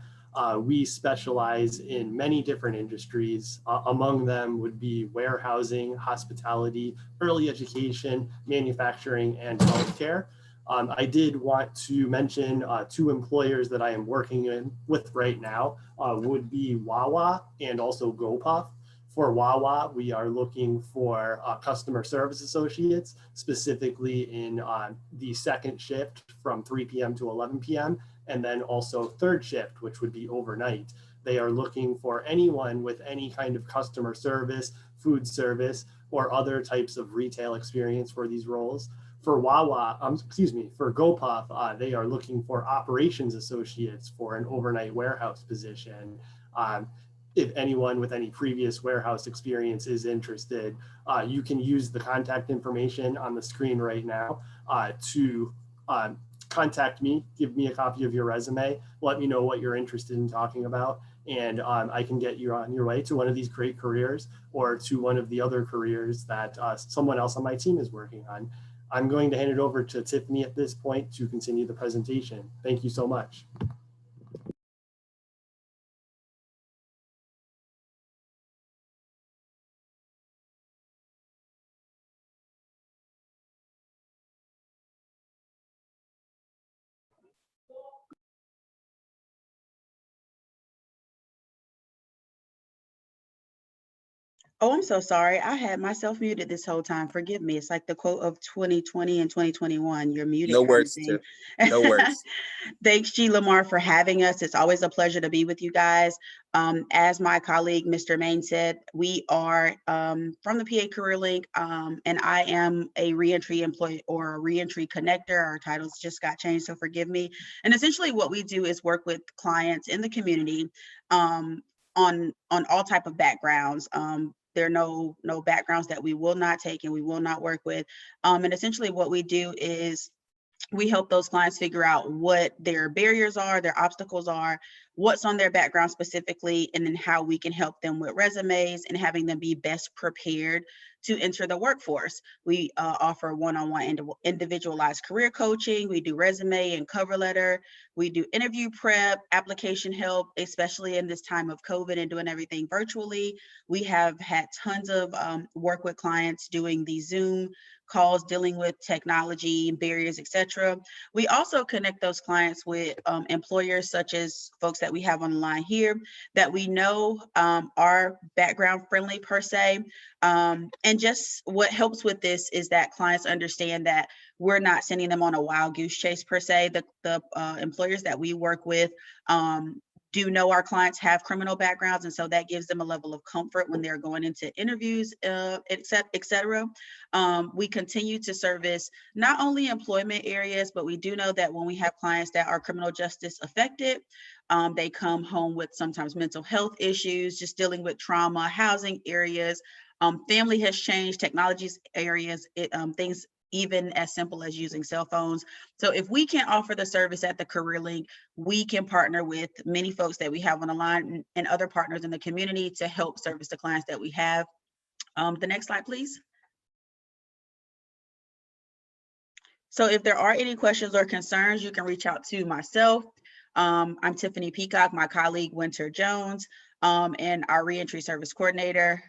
We specialize in many different industries. Among them would be warehousing, hospitality, early education, manufacturing, and healthcare. I did want to mention two employers that I am working with right now would be Wawa and also GoPuff. For Wawa, we are looking for customer service associates, specifically in the second shift from 3 p.m. to 11 p.m. and then also third shift, which would be overnight. They are looking for anyone with any kind of customer service, food service, or other types of retail experience for these roles. For Wawa, for GoPuff, they are looking for operations associates for an overnight warehouse position. If anyone with any previous warehouse experience is interested, you can use the contact information on the screen right now to contact me, give me a copy of your resume, let me know what you're interested in talking about, and I can get you on your way to one of these great careers or to one of the other careers that someone else on my team is working on. I'm going to hand it over to Tiffany at this point to continue the presentation. Thank you so much. Oh, I'm so sorry. I had myself muted this whole time. Forgive me. It's like the quote of 2020 and 2021. You're muted. No kind of worries, thing. Tiff. No worries. Thanks, G. Lamar, for having us. It's always a pleasure to be with you guys. As my colleague, Mr. Main said, we are from the PA CareerLink, and I am a reentry employee or a reentry connector. Our titles just got changed, so forgive me. And essentially what we do is work with clients in the community on all type of backgrounds. There are no backgrounds that we will not take and we will not work with. And essentially what we do is we help those clients figure out what their barriers are, their obstacles are, what's on their background specifically, and then how we can help them with resumes and having them be best prepared to enter the workforce. We offer one-on-one individualized career coaching. We do resume and cover letter. We do interview prep, application help, especially in this time of COVID and doing everything virtually. We have had tons of work with clients doing the Zoom calls, dealing with technology, barriers, etc. We also connect those clients with employers such as folks that we have on the line here that we know are background friendly per se. And just what helps with this is that clients understand that we're not sending them on a wild goose chase per se. The employers that we work with do know our clients have criminal backgrounds, and so that gives them a level of comfort when they're going into interviews, et cetera. We continue to service not only employment areas, but we do know that when we have clients that are criminal justice affected, they come home with sometimes mental health issues, just dealing with trauma, housing areas, family has changed, technologies areas, things even as simple as using cell phones. So if we can offer the service at the CareerLink, we can partner with many folks that we have on the line and other partners in the community to help service the clients that we have. The next slide, please. So if there are any questions or concerns, you can reach out to myself. I'm Tiffany Peacock, my colleague Winter Jones. and our reentry service coordinator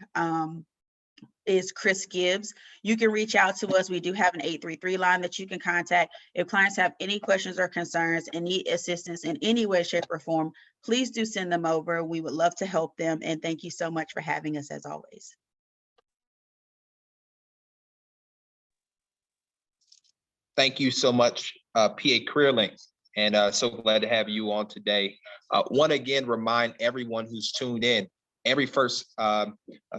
is Chris Gibbs. You can reach out to us. We do have an 833 line that you can contact. If clients have any questions or concerns and need assistance in any way, shape, or form, please do send them over. We would love to help them. And thank you so much for having us as always. Thank you so much, PA CareerLink, and so glad to have you on today. Want to again remind everyone who's tuned in, every first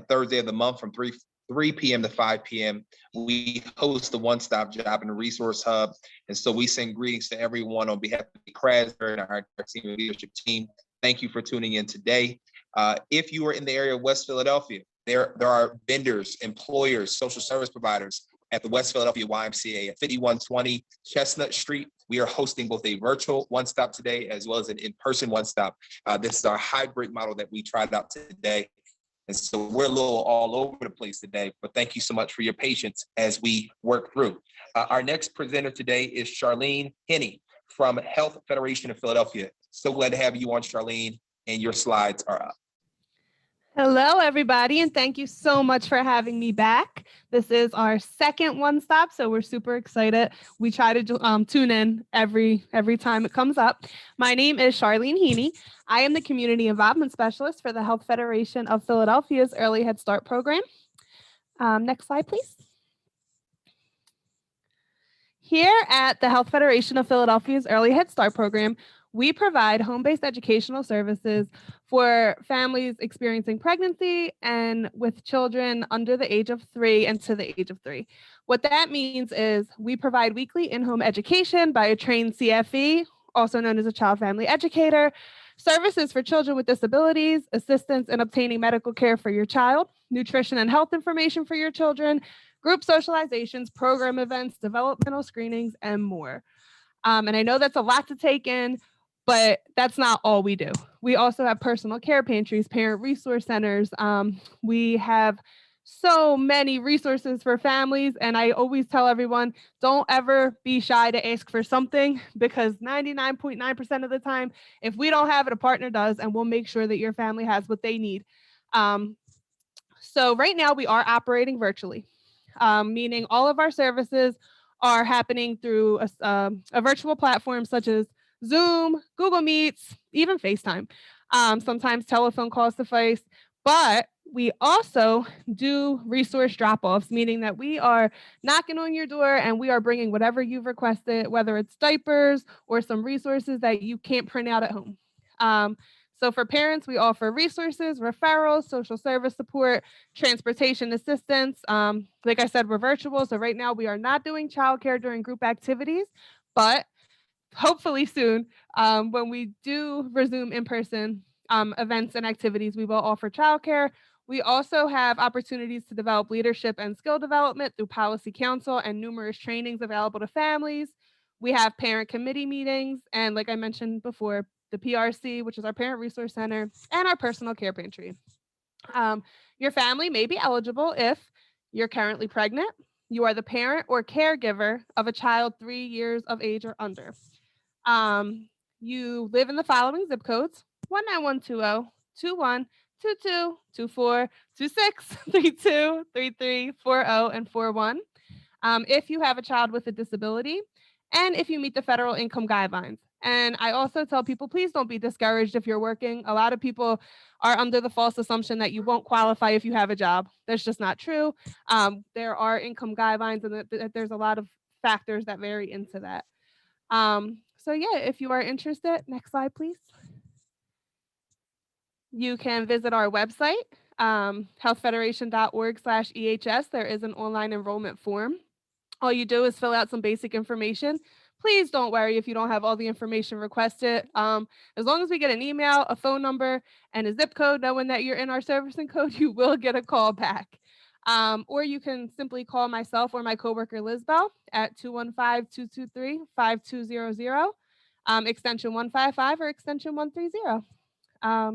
Thursday of the month from 3 p.m. to 5 p.m. we host the One-Stop Job and Resource Hub. And so we send greetings to everyone on behalf of the Krasner and our senior leadership team. Thank you for tuning in today. If you are in the area of West Philadelphia, there are vendors, employers, social service providers at the West Philadelphia YMCA at 5120 Chestnut Street. We are hosting both a virtual one-stop today as well as an in-person one-stop. This is our hybrid model that we tried out today. And so we're a little all over the place today, but thank you so much for your patience as we work through. Our next presenter today is Charlene Henney from Health Federation of Philadelphia. So glad to have you on, Charlene, and your slides are up. Hello, everybody, and thank you so much for having me back. This is our second one stop, so we're super excited. We try to tune in every time it comes up. My name is Charlene Henney. I am the Community Involvement Specialist for the Health Federation of Philadelphia's Early Head Start program. Next slide, please. Here at the Health Federation of Philadelphia's Early Head Start program, we provide home-based educational services for families experiencing pregnancy and with children under the age of 3 and to the age of 3. What that means is we provide weekly in-home education by a trained CFE, also known as a child family educator, services for children with disabilities, assistance in obtaining medical care for your child, nutrition and health information for your children, group socializations, program events, developmental screenings, and more. And I know that's a lot to take in, but that's not all we do. We also have personal care pantries, parent resource centers. We have so many resources for families. And I always tell everyone, don't ever be shy to ask for something, because 99.9% of the time, if we don't have it, a partner does, and we'll make sure that your family has what they need. So right now we are operating virtually, meaning all of our services are happening through a virtual platform such as Zoom, Google Meets, even FaceTime. Sometimes telephone calls suffice, but we also do resource drop-offs, meaning that we are knocking on your door and we are bringing whatever you've requested, whether it's diapers or some resources that you can't print out at home. So for parents, we offer resources, referrals, social service support, transportation assistance. Like I said, we're virtual. So right now we are not doing childcare during group activities, but hopefully soon, when we do resume in-person events and activities, we will offer childcare. We also have opportunities to develop leadership and skill development through Policy Council and numerous trainings available to families. We have parent committee meetings, and like I mentioned before, the PRC, which is our Parent Resource Center, and our personal care pantry. Your family may be eligible if you're currently pregnant, you are the parent or caregiver of a child 3 years of age or under. You live in the following zip codes: 19120, 21, 22, 24, 26, 32, 33, 40, and 41. If you have a child with a disability, and if you meet the federal income guidelines. And I also tell people, please don't be discouraged if you're working. A lot of people are under the false assumption that you won't qualify if you have a job. That's just not true. There are income guidelines, and there's a lot of factors that vary into that. So yeah, if you are interested, next slide, please. You can visit our website, healthfederation.org/EHS. There is an online enrollment form. All you do is fill out some basic information. Please don't worry if you don't have all the information requested. As long as we get an email, a phone number, and a zip code knowing that you're in our servicing code, you will get a call back. Or you can simply call myself or my coworker Lizbel at 215-223-5200, extension 155 or extension 130.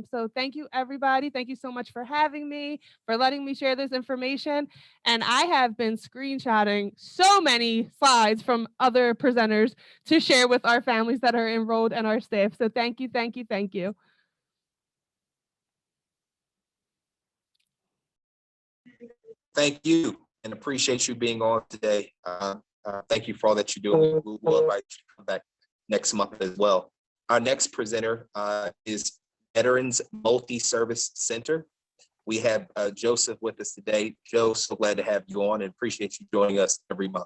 So thank you, everybody. Thank you so much for having me, for letting me share this information. And I have been screenshotting so many slides from other presenters to share with our families that are enrolled and our staff. So thank you, thank you, thank you. Thank you and appreciate you being on today. Thank you for all that you're doing. We'll invite you to come back next month as well. Our next presenter is Veterans Multi-Service Center. We have Joseph with us today. Joe, so glad to have you on and appreciate you joining us every month.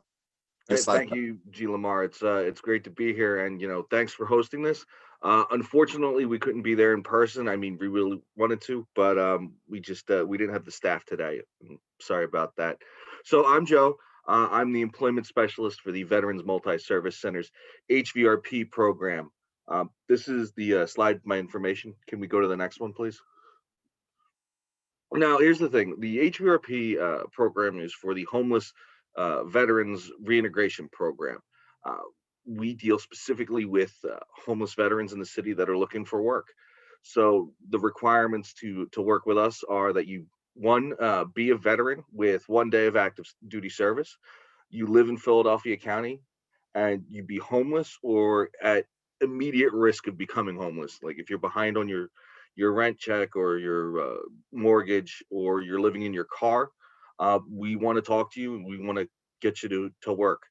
Thank you, G. Lamar. It's great to be here, and thanks for hosting this. Unfortunately, we couldn't be there in person. I mean, we really wanted to, but we didn't have the staff today. I'm sorry about that. So I'm Joe. I'm the employment specialist for the Veterans Multi-Service Center's HVRP program. This is the slide with my information. Can we go to the next one, please? Now, here's the thing. The HVRP program is for the homeless veterans reintegration program. We deal specifically with homeless veterans in the city that are looking for work. So the requirements to work with us are that you, one, be a veteran with 1 day of active duty service, you live in Philadelphia County, and you be homeless or at immediate risk of becoming homeless. Like if you're behind on your rent check or your mortgage, or you're living in your car, we want to talk to you and we want to get you to work.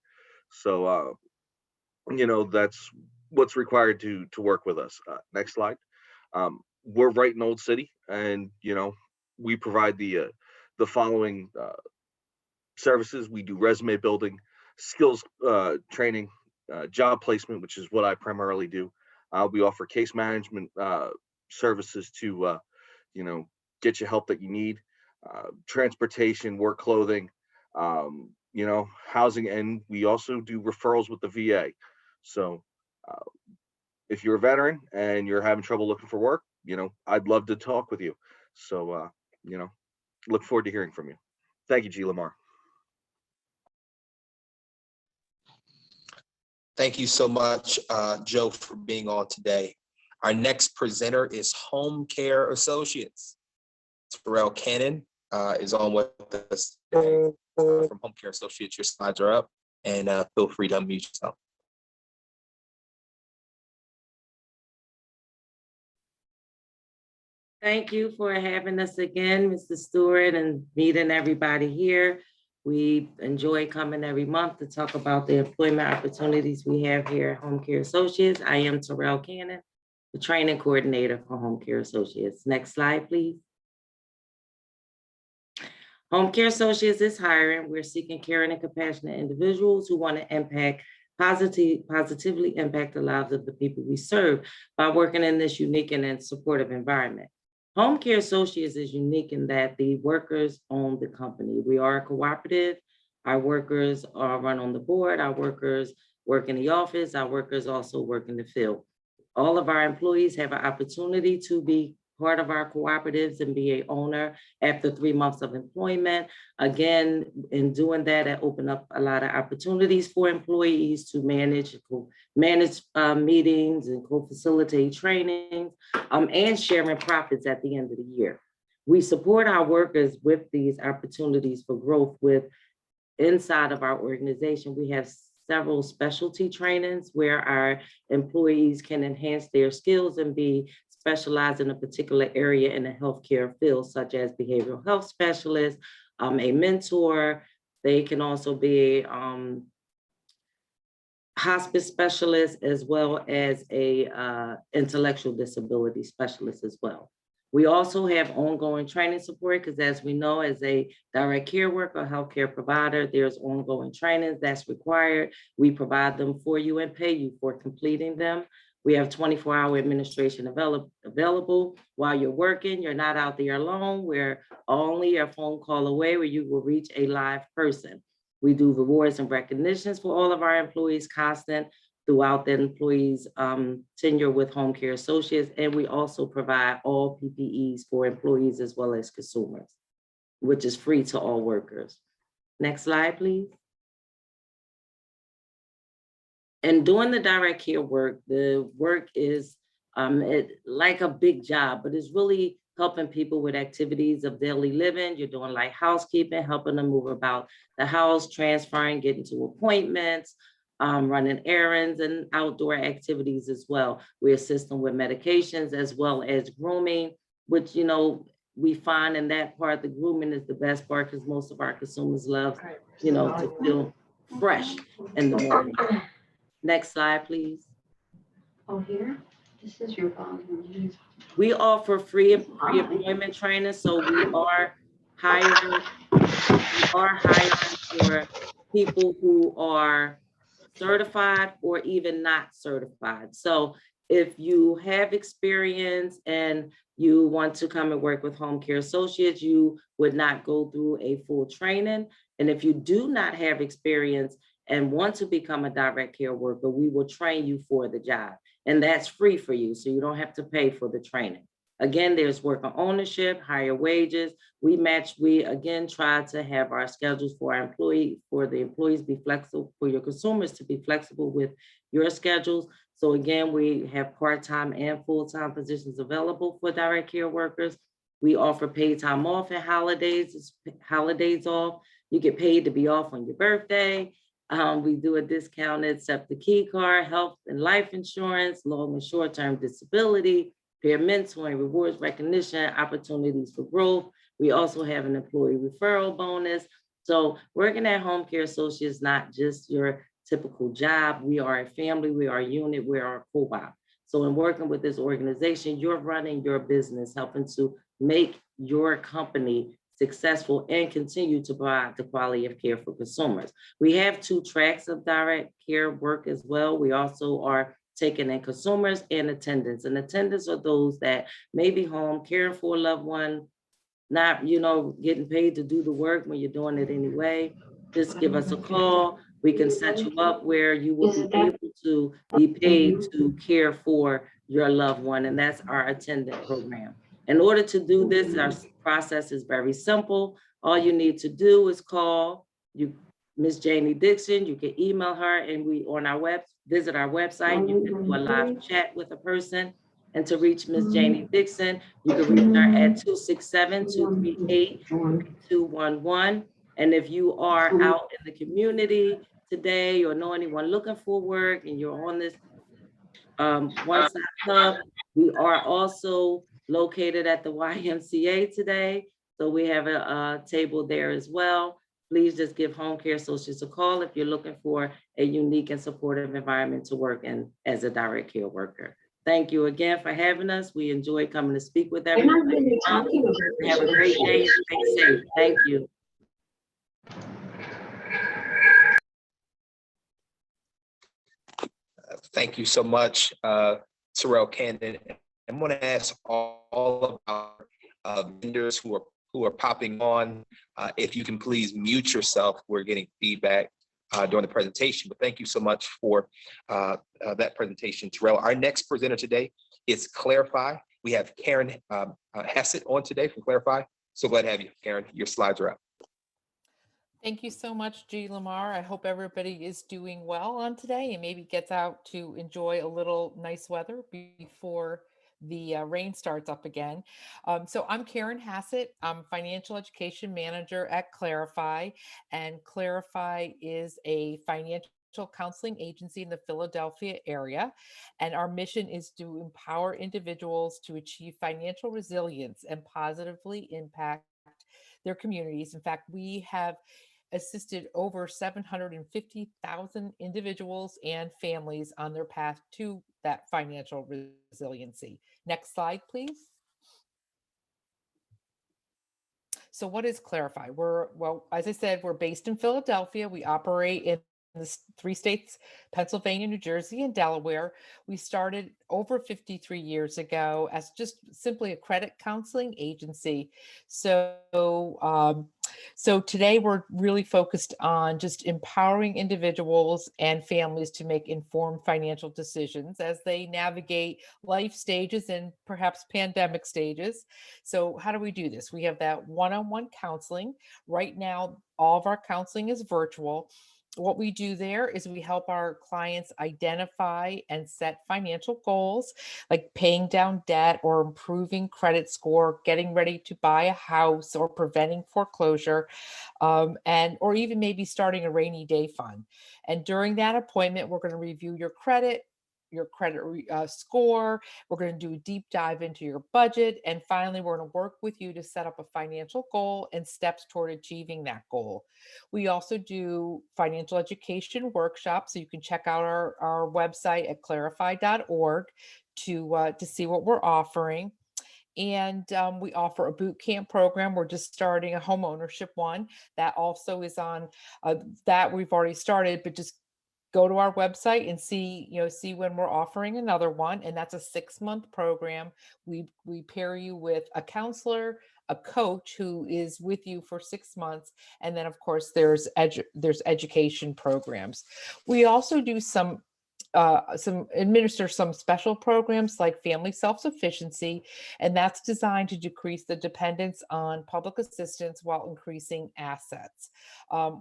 So, that's what's required to work with us. Next slide. We're right in Old City, and, we provide the following services. We do resume building, skills training, job placement, which is what I primarily do. We offer case management services to, get you help that you need, transportation, work clothing, housing, and we also do referrals with the VA. So if you're a veteran and you're having trouble looking for work, I'd love to talk with you. So, look forward to hearing from you. Thank you, G. Lamar. Thank you so much, Joe, for being on today. Our next presenter is Home Care Associates. Terrell Cannon is on with us today, from Home Care Associates. Your slides are up, and feel free to unmute yourself. Thank you for having us again, Mr. Stewart, and meeting everybody here. We enjoy coming every month to talk about the employment opportunities we have here at Home Care Associates. I am Terrell Cannon, the training coordinator for Home Care Associates. Next slide, please. Home Care Associates is hiring. We're seeking caring and compassionate individuals who want to positively impact the lives of the people we serve by working in this unique and supportive environment. Home Care Associates is unique in that the workers own the company. We are a cooperative. Our workers are run on the board. Our workers work in the office. Our workers also work in the field. All of our employees have an opportunity to be part of our cooperatives and be an owner after 3 months of employment. Again, in doing that, it opened up a lot of opportunities for employees to manage meetings and co-facilitate trainings and sharing profits at the end of the year. We support our workers with these opportunities for growth inside of our organization. We have several specialty trainings where our employees can enhance their skills and be specialized in a particular area in the healthcare field, such as behavioral health specialist, a mentor. They can also be hospice specialist, as well as a intellectual disability specialist as well. We also have ongoing training support because, as we know, as a direct care worker, healthcare provider, there's ongoing trainings that's required. We provide them for you and pay you for completing them. We have 24-hour administration available while you're working. You're not out there alone. We're only a phone call away where you will reach a live person. We do rewards and recognitions for all of our employees constant throughout the employees' tenure with Home Care Associates. And we also provide all PPEs for employees as well as consumers, which is free to all workers. Next slide, please. And doing the direct care work, the work is like a big job, but it's really helping people with activities of daily living. You're doing like housekeeping, helping them move about the house, transferring, getting to appointments, running errands and outdoor activities as well. We assist them with medications as well as grooming, which, we find in that part, the grooming is the best part because most of our consumers love, you know, to feel fresh in the morning. Next slide, please. Oh, here, this is your phone. We offer free employment training, so we are hiring for people who are certified or even not certified. So if you have experience and you want to come and work with Home Care Associates, you would not go through a full training. And if you do not have experience and want to become a direct care worker, we will train you for the job. And that's free for you, so you don't have to pay for the training. Again, there's worker ownership, higher wages. We again try to have our schedules for our the employees be flexible, for your consumers to be flexible with your schedules. So again, we have part-time and full-time positions available for direct care workers. We offer paid time off and holidays off. You get paid to be off on your birthday. We do a discounted SEPTA key card, health and life insurance, long and short-term disability, peer mentoring, rewards recognition, opportunities for growth. We also have an employee referral bonus. So working at Home Care Associates is not just your typical job. We are a family, we are a unit, we are a co-op. So in working with this organization, you're running your business, helping to make your company successful and continue to provide the quality of care for consumers. We have 2 tracks of direct care work as well. We also are taking in consumers and attendants. And attendants are those that may be home caring for a loved one, not, you know, getting paid to do the work when you're doing it anyway. Just give us a call. We can set you up where you will be able to be paid to care for your loved one. And that's our attendant program. In order to do this, our process is very simple. All you need to do is call Ms. Janie Dixon. You can email her, and visit our website. You can do a live chat with a person. And to reach Ms. Janie Dixon, you can reach her at 267-238-211. And if you are out in the community today or know anyone looking for work and you're on this one-stop hub, we are also located at the YMCA today. So we have a table there as well. Please just give Home Care Associates a call if you're looking for a unique and supportive environment to work in as a direct care worker. Thank you again for having us. We enjoy coming to speak with everyone. Have a great day. Stay safe. Thank you. Thank you so much, Terrell Cannon. I'm going to ask all of our vendors who are popping on, if you can please mute yourself. We're getting feedback during the presentation, but thank you so much for that presentation, Terrell. Our next presenter today is Clarify. We have Karen Hessett on today from Clarify. So glad to have you, Karen. Your slides are up. Thank you so much, G. Lamar. I hope everybody is doing well on today and maybe gets out to enjoy a little nice weather before the rain starts up again. So I'm Karen Hessett. I'm Financial Education Manager at Clarify, and Clarify is a financial counseling agency in the Philadelphia area. And our mission is to empower individuals to achieve financial resilience and positively impact their communities. In fact, we have assisted over 750,000 individuals and families on their path to that financial resiliency. Next slide, please. So what is Clarify? Well, as I said, we're based in Philadelphia. We operate in the 3 states, Pennsylvania, New Jersey, and Delaware. We started over 53 years ago as just simply a credit counseling agency. So today we're really focused on just empowering individuals and families to make informed financial decisions as they navigate life stages and perhaps pandemic stages. So how do we do this? We have that one-on-one counseling. Right now, all of our counseling is virtual. What we do there is we help our clients identify and set financial goals, like paying down debt or improving credit score, getting ready to buy a house or preventing foreclosure, or even maybe starting a rainy day fund. And during that appointment, we're going to review your credit, your credit score. We're going to do a deep dive into your budget. And finally, we're going to work with you to set up a financial goal and steps toward achieving that goal. We also do financial education workshops. So you can check out our website at clarify.org to see what we're offering. And we offer a boot camp program. We're just starting a home ownership one that also is on that we've already started, but just go to our website and see when we're offering another one. And that's a 6-month program. We pair you with a counselor, a coach who is with you for 6 months. And then of course there's education programs. We also do administer some special programs like family self-sufficiency, and that's designed to decrease the dependence on public assistance while increasing assets.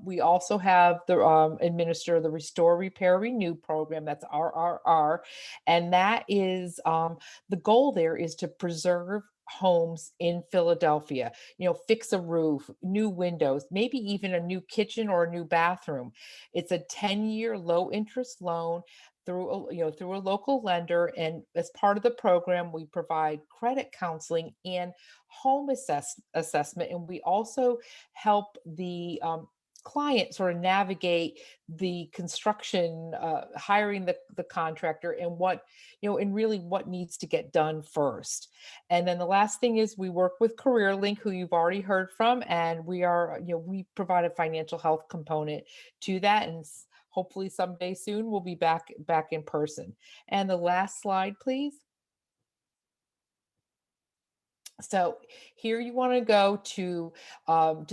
We also have administer the Restore, Repair, Renew program. That's RRR, and that is the goal there is to preserve homes in Philadelphia, fix a roof, new windows, maybe even a new kitchen or a new bathroom. It's a 10-year low interest loan through a local lender, and as part of the program we provide credit counseling and home assessment, and we also help the client sort of navigate the construction, hiring the contractor, and and really what needs to get done first. And then the last thing is we work with CareerLink, who you've already heard from, and we provide a financial health component to that, and hopefully someday soon we'll be back in person. And the last slide, please. So here you want to go to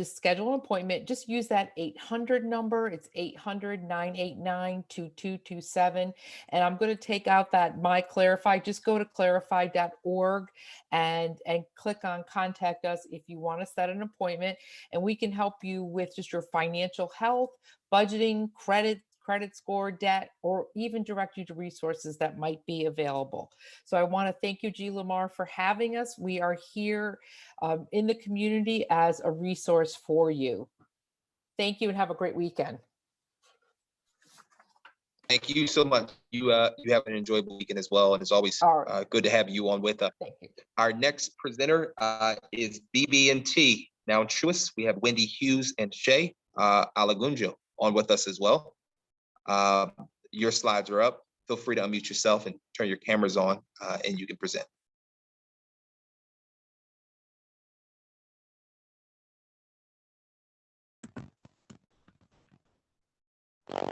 schedule an appointment. Just use that 800 number. It's 800-989-2227. And I'm going to take out that My Clarify. Just go to clarify.org and click on Contact Us if you want to set an appointment. And we can help you with just your financial health, budgeting, credit score, debt, or even direct you to resources that might be available. So I want to thank you, G. Lamar, for having us. We are here in the community as a resource for you. Thank you and have a great weekend. Thank you so much. You have an enjoyable weekend as well, and it's always good to have you on with us. Thank you. Our next presenter is BB&T. Now in Truist, we have Wendy Hughes and Shay Alagunjo on with us as well. Your slides are up. Feel free to unmute yourself and turn your cameras on, and you can present.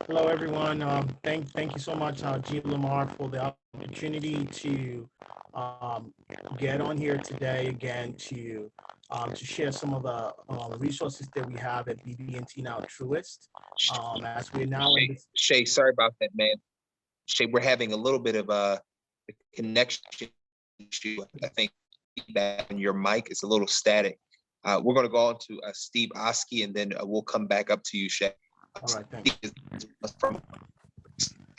Hello, everyone. Thank you so much, G. Lamar, for the opportunity to get on here today again to share some of the resources that we have at BB&T now at Truist. As we're now Shay, sorry about that, man. Shay, we're having a little bit of a connection issue. I think feedback on your mic is a little static. We're going to go on to Steve Oski, and then we'll come back up to you, Shay. All right, thanks. From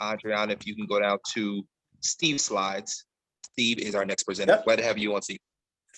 Adriana, if you can go down to Steve's slides. Steve is our next presenter. Yep. Glad to have you on, Steve.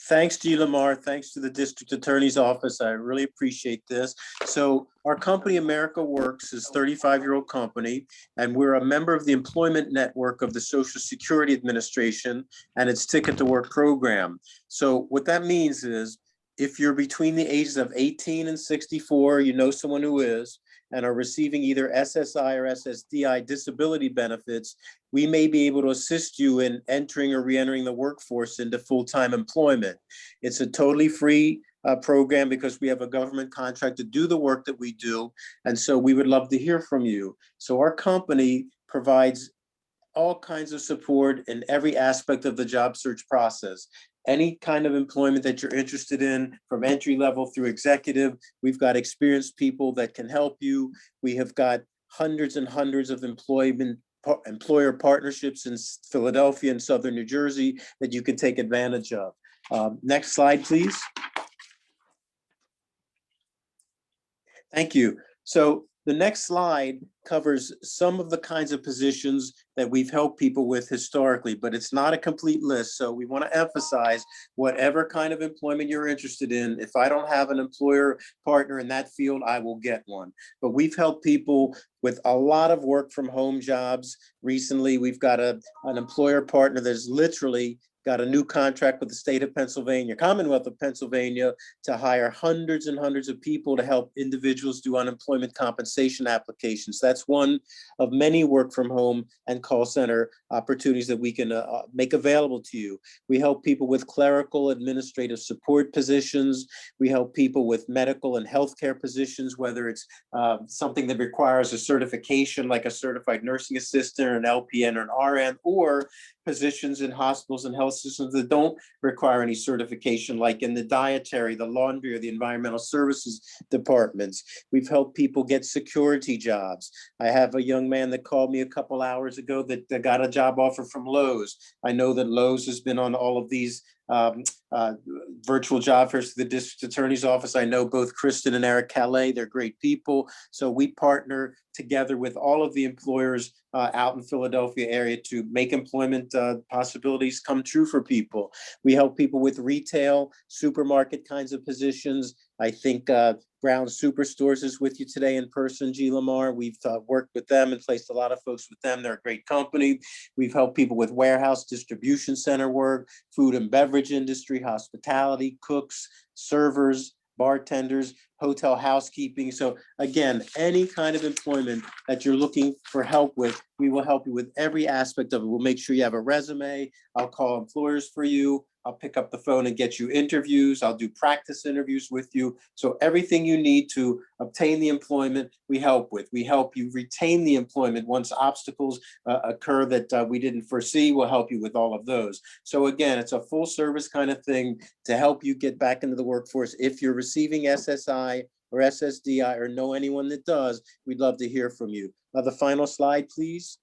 Thanks, G. Lamar. Thanks to the District Attorney's Office. I really appreciate this. So our company, America Works, is a 35-year-old company, and we're a member of the employment network of the Social Security Administration and its Ticket to Work program. So what that means is if you're between the ages of 18 and 64, you know someone who is, and are receiving either SSI or SSDI disability benefits, we may be able to assist you in entering or re-entering the workforce into full-time employment. It's a totally free program because we have a government contract to do the work that we do. And so we would love to hear from you. So our company provides all kinds of support in every aspect of the job search process. Any kind of employment that you're interested in, from entry level through executive, we've got experienced people that can help you. We have got hundreds and hundreds of employer partnerships in Philadelphia and Southern New Jersey that you can take advantage of. Next slide, please. Thank you. So The next slide covers some of the kinds of positions that we've helped people with historically, but it's not a complete list. So we want to emphasize whatever kind of employment you're interested in. If I don't have an employer partner in that field, I will get one. But we've helped people with a lot of work from home jobs. Recently, we've got an employer partner that's literally got a new contract with the state of Pennsylvania, Commonwealth of Pennsylvania, to hire hundreds and hundreds of people to help individuals do unemployment compensation applications. That's one of many work from home and call center opportunities that we can make available to you. We help people with clerical administrative support positions. We help people with medical and healthcare positions, whether it's something that requires a certification like a certified nursing assistant or an LPN or an RN, or positions in hospitals and health systems that don't require any certification, like in the dietary, the laundry, or the environmental services departments. We've helped people get security jobs. I have a young man that called me a couple hours ago that got a job offer from Lowe's. I know that Lowe's has been on all of these virtual job fairs to the district attorney's office. I know both Kristen and Eric Calais, they're great people. So we partner together with all of the employers out in Philadelphia area to make employment possibilities come true for people. We help people with retail, supermarket kinds of positions. I think Brown Superstores is with you today in person, G. Lamar. We've worked with them and placed a lot of folks with them. They're a great company. We've helped people with warehouse distribution center work, food and beverage industry, hospitality, cooks, servers, bartenders, hotel housekeeping. So again, any kind of employment that you're looking for help with, we will help you with every aspect of it. We'll make sure you have a resume. I'll call employers for you. I'll pick up the phone and get you interviews. I'll do practice interviews with you. So everything you need to obtain the employment, we help with. We help you retain the employment once obstacles occur that we didn't foresee. We'll help you with all of those. So again, it's a full service kind of thing to help you get back into the workforce. If you're receiving SSI or SSDI or know anyone that does, we'd love to hear from you. The final slide, please.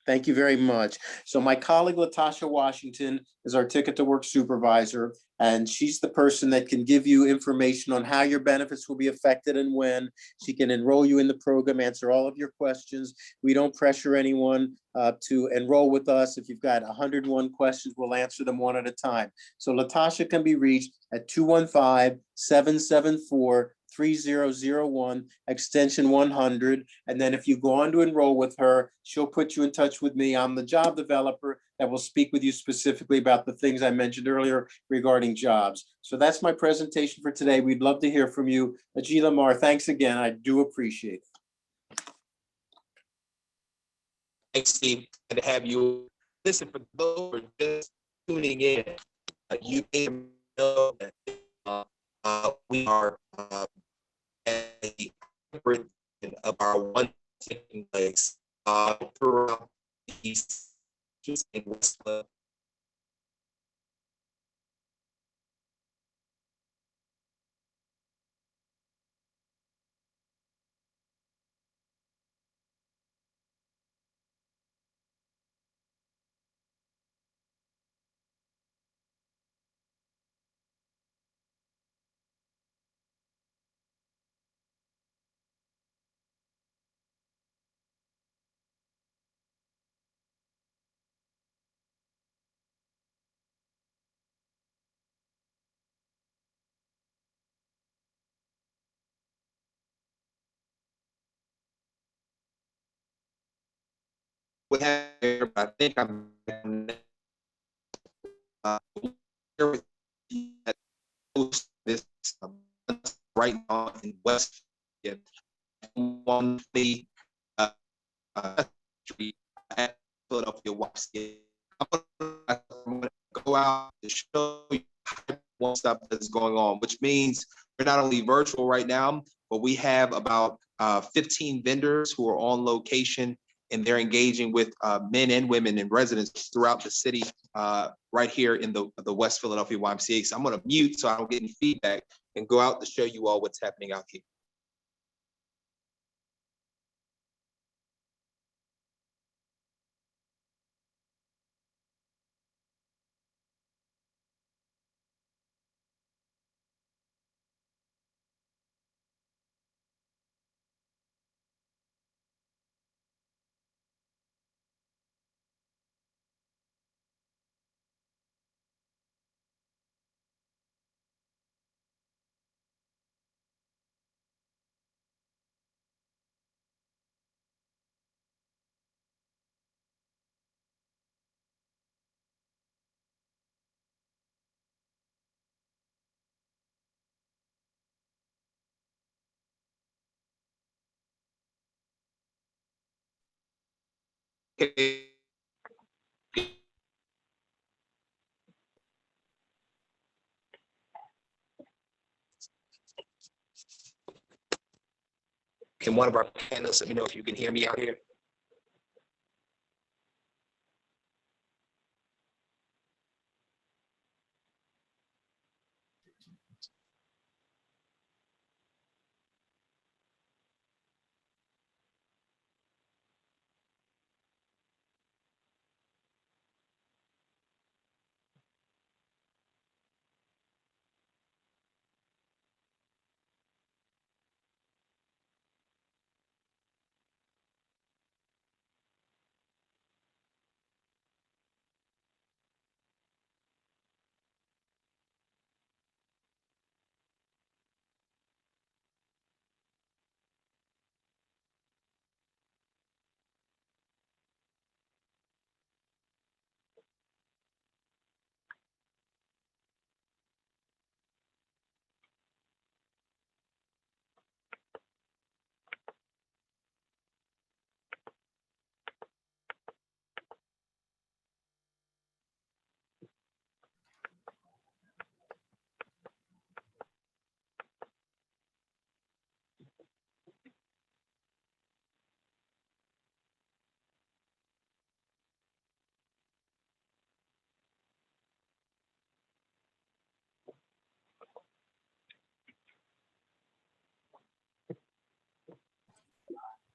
Thank you very much. So my colleague, Latasha Washington, is our Ticket to Work supervisor, and she's the person that can give you information on how your benefits will be affected and when. She can enroll you in the program, answer all of your questions. We don't pressure anyone to enroll with us. If you've got 101 questions, we'll answer them one at a time. So Latasha can be reached at 215-774-3001, extension 100. And then if you go on to enroll with her, she'll put you in touch with me. I'm the job developer that will speak with you specifically about the things I mentioned earlier regarding jobs. So that's my presentation for today. We'd love to hear from you. Ajit Lamar, thanks again. I do appreciate it. Thanks, Steve. And to have you listen. For those who are just tuning in, you may know that we are at the of our one taking place throughout the East and West. We have, I think I'm this right now in West one the at Philadelphia YMCA. I'm gonna go out to show you what stuff that's going on, which means we're not only virtual right now, but we have about 15 vendors who are on location, and they're engaging with men and women and residents throughout the city right here in the West Philadelphia YMCA. So I'm gonna mute so I don't get any feedback and go out to show you all what's happening out here. Can one of our panelists let me know if you can hear me out here?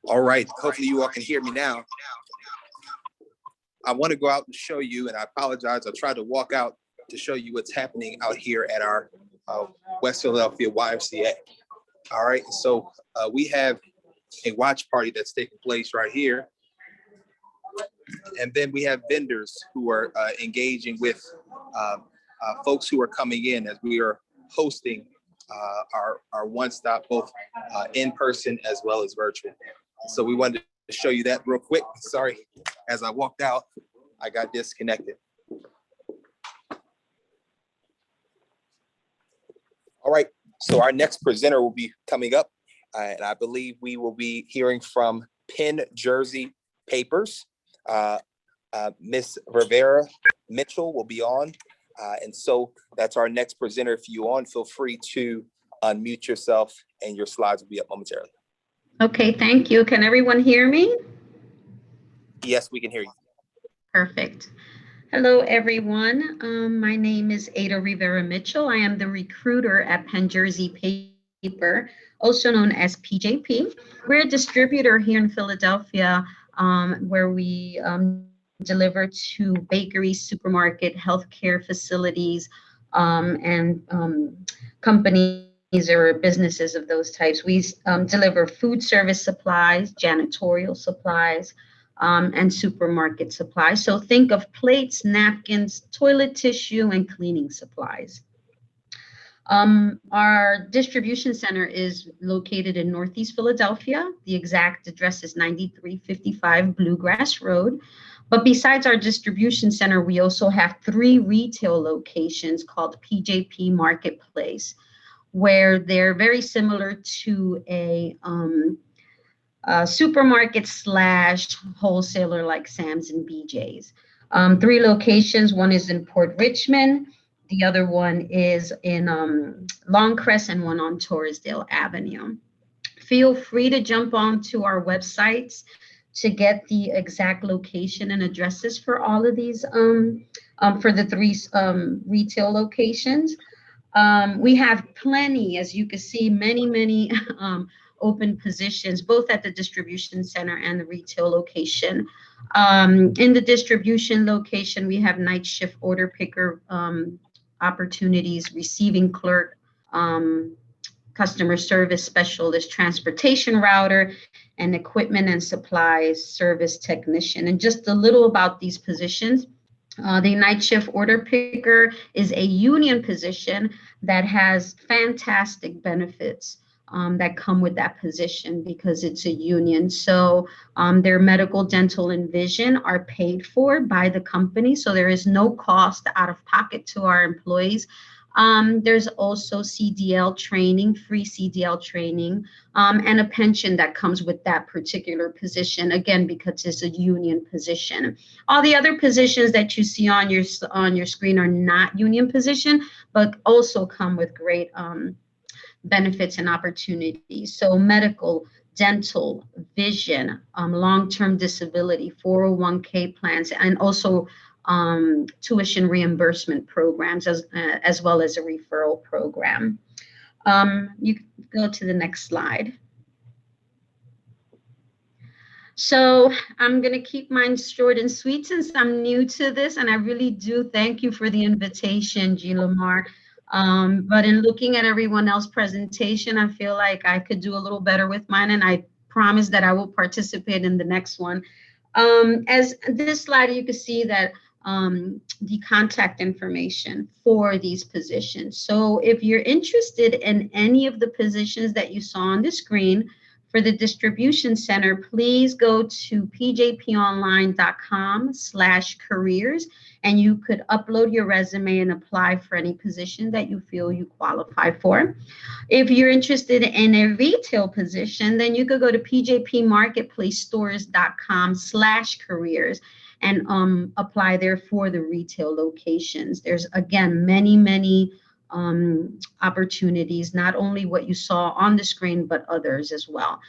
All right, hopefully you all can hear me now. I want to go out and show you, and I apologize, I tried to walk out to show you what's happening out here at our West Philadelphia YMCA. All right, so we have a watch party that's taking place right here. And then we have vendors who are engaging with folks who are coming in as we are hosting our one-stop, both in person as well as virtual. So we wanted to show you that real quick. Sorry, as I walked out, I got disconnected. All right, so our next presenter will be coming up, and I believe we will be hearing from Penn Jersey Papers. Miss Rivera Mitchell will be on, and so that's our next presenter. If you're on, feel free to unmute yourself, and your slides will be up momentarily. Okay, thank you. Can everyone hear me? Yes, we can hear you. Perfect. Hello, everyone. My name is Ada Rivera Mitchell. I am the recruiter at Penn Jersey Paper, also known as PJP. We're a distributor here in Philadelphia, where we deliver to bakeries, supermarket, healthcare facilities, and companies or businesses of those types. We deliver food service supplies, janitorial supplies, and supermarket supplies. So think of plates, napkins, toilet tissue, and cleaning supplies. Our distribution center is located in Northeast Philadelphia. The exact address is 9355 Bluegrass Road. But besides our distribution center, we also have 3 retail locations called PJP Marketplace, where they're very similar to a supermarket / wholesaler like Sam's and BJ's. 3 locations, one is in Port Richmond, the other one is in Longcrest, and one on Torresdale Avenue. Feel free to jump onto our websites to get the exact location and addresses for all of these, for the 3 retail locations. We have plenty, as you can see, many open positions, both at the distribution center and the retail location. In the distribution location, we have night shift order picker opportunities, receiving clerk, customer service specialist, transportation router, and equipment and supplies service technician. And just a little about these positions. The night shift order picker is a union position that has fantastic benefits that come with that position because it's a union. So their medical, dental, and vision are paid for by the company. So there is no cost out of pocket to our employees. There's also CDL training, free CDL training, and a pension that comes with that particular position, again, because it's a union position. All the other positions that you see on your screen are not union position, but also come with great benefits and opportunities. So medical, dental, vision, long-term disability, 401k plans, and also tuition reimbursement programs, as well as a referral program. You can go to the next slide. So I'm going to keep mine short and sweet since I'm new to this, and I really do thank you for the invitation, G. Lamar. But in looking at everyone else's presentation, I feel like I could do a little better with mine, and I promise that I will participate in the next one. As this slide, you can see that the contact information for these positions. So if you're interested in any of the positions that you saw on the screen for the distribution center, please go to pjponline.com/careers, and you could upload your resume and apply for any position that you feel you qualify for. If you're interested in a retail position, then you could go to pjpmarketplacestores.com/careers and apply there for the retail locations. There's, again, many opportunities, not only what you saw on the screen, but others as well.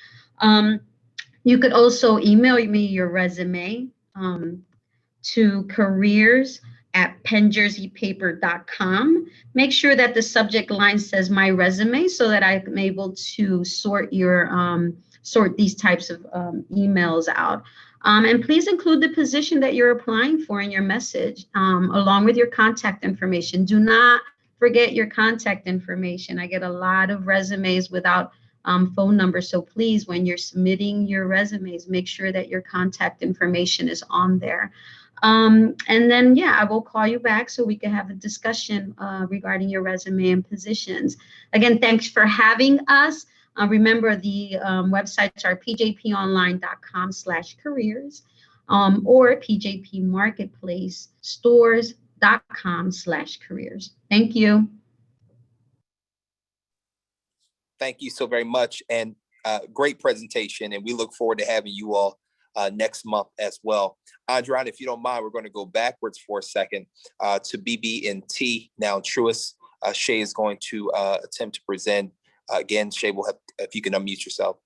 You could also email me your resume to careers@pennjerseypaper.com. Make sure that the subject line says my resume so that I'm able to sort these types of emails out. And please include the position that you're applying for in your message, along with your contact information. Do not forget your contact information. I get a lot of resumes without phone numbers. So please, when you're submitting your resumes, make sure that your contact information is on there. And then, yeah, I will call you back so we can have a discussion regarding your resume and positions. Again, thanks for having us. Remember, the websites are pjponline.com/careers or pjpmarketplacestores.com/careers. Thank you. Thank you so very much, and great presentation, and we look forward to having you all next month as well. Andron, if you don't mind, we're going to go backwards for a second to BB&T now Truist. Shay is going to attempt to present. Again, Shay will have, if you can unmute yourself.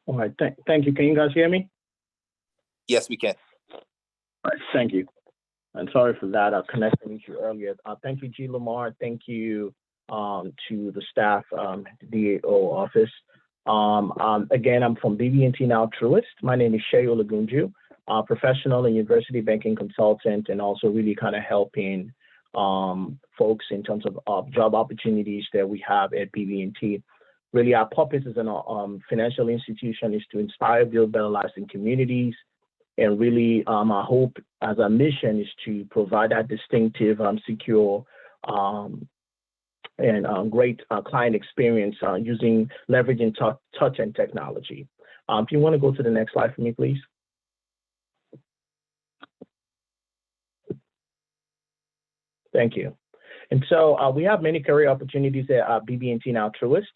All right, thank you. Can you guys hear me? Yes, we can. All right, thank you. And sorry for that, connecting with you earlier. Thank you, G. Lamar. Thank you to the staff, the DAO office. Again, I'm from BB&T now Truist. My name is Shay Olagunju, professional and university banking consultant, and also really kind of helping folks in terms of job opportunities that we have at BB&T. Really, our purpose as a financial institution is to inspire, build better lives in communities. And really, our hope as our mission is to provide that distinctive, secure, and great client experience leveraging touch and technology. If you want to go to the next slide for me, please. Thank you. And so we have many career opportunities at BB&T now Truist.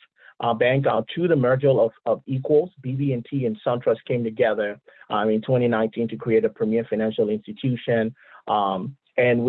Bank to the merger of equals, BB&T and SunTrust came together in 2019 to create a premier financial institution. And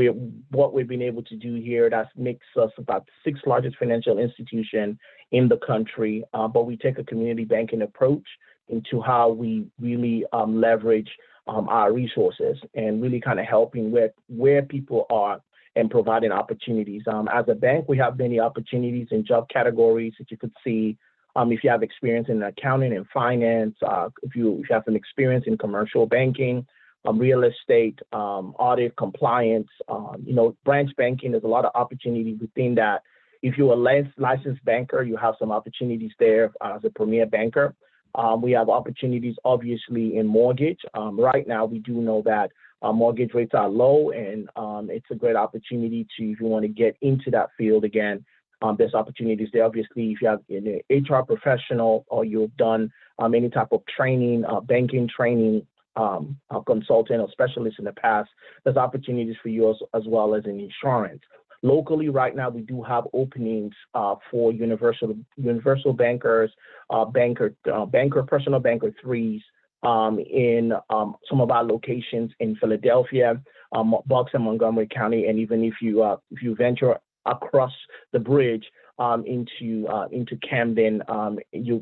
what we've been able to do here, that makes us about the 6th largest financial institution in the country. But we take a community banking approach into how we really leverage our resources and really kind of helping where people are and providing opportunities. As a bank, we have many opportunities in job categories that you could see. If you have experience in accounting and finance, if you have some experience in commercial banking, real estate, audit, compliance, branch banking, there's a lot of opportunity within that. If you're a licensed banker, you have some opportunities there as a premier banker. We have opportunities, obviously, in mortgage. Right now, we do know that mortgage rates are low, and it's a great opportunity if you want to get into that field again. There's opportunities there. Obviously, if you have an HR professional or you've done any type of training, banking training, a consultant or specialist in the past, there's opportunities for you as well as in insurance. Locally, right now, we do have openings for universal bankers, personal banker threes in some of our locations in Philadelphia, Bucks and Montgomery County, and even if you venture across the bridge into Camden,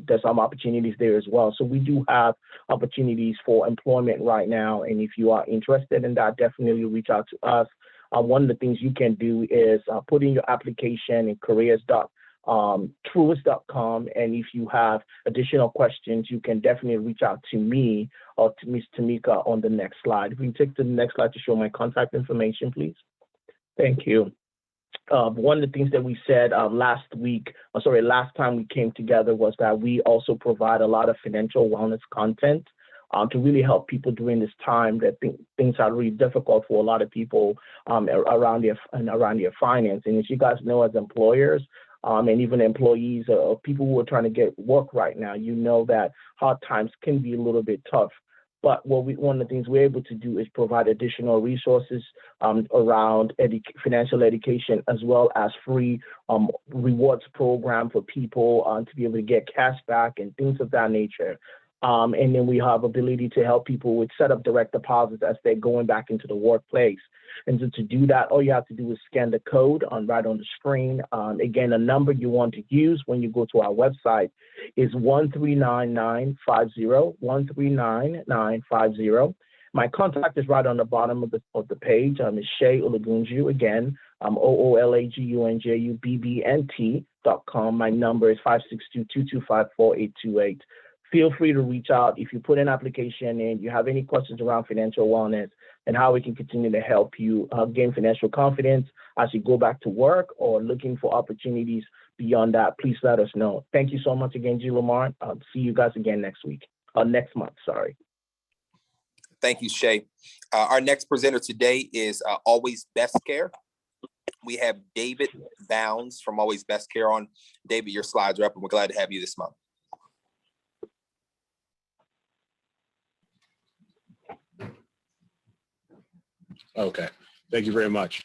there's some opportunities there as well. So we do have opportunities for employment right now, and if you are interested in that, definitely reach out to us. One of the things you can do is put in your application in careers.truist.com, and if you have additional questions, you can definitely reach out to me or to Ms. Tamika on the next slide. If we can take to the next slide to show my contact information, please. Thank you. One of the things that we said last time we came together was that we also provide a lot of financial wellness content to really help people during this time that things are really difficult for a lot of people around their finance. And as you guys know, as employers and even employees or people who are trying to get work right now, you know that hard times can be a little bit tough. But one of the things we're able to do is provide additional resources around financial education, as well as free rewards program for people to be able to get cash back and things of that nature. And then we have ability to help people with set up direct deposits as they're going back into the workplace. And so to do that, all you have to do is scan the code right on the screen. Again, the number you want to use when you go to our website is 1399950, 1399950. My contact is right on the bottom of the page. It's Shay Olagunju, again, OOLAGUNJUBBNT.com. My number is 562-225-4828. Feel free to reach out if you put an application in, you have any questions around financial wellness and how we can continue to help you gain financial confidence as you go back to work or looking for opportunities beyond that. Please let us know. Thank you so much again, G. Lamar. I'll see you guys again next month, sorry. Thank you, Shay. Our next presenter today is Always Best Care. We have David Bounds from Always Best Care on. David, your slides are up, and we're glad to have you this month. Okay, thank you very much.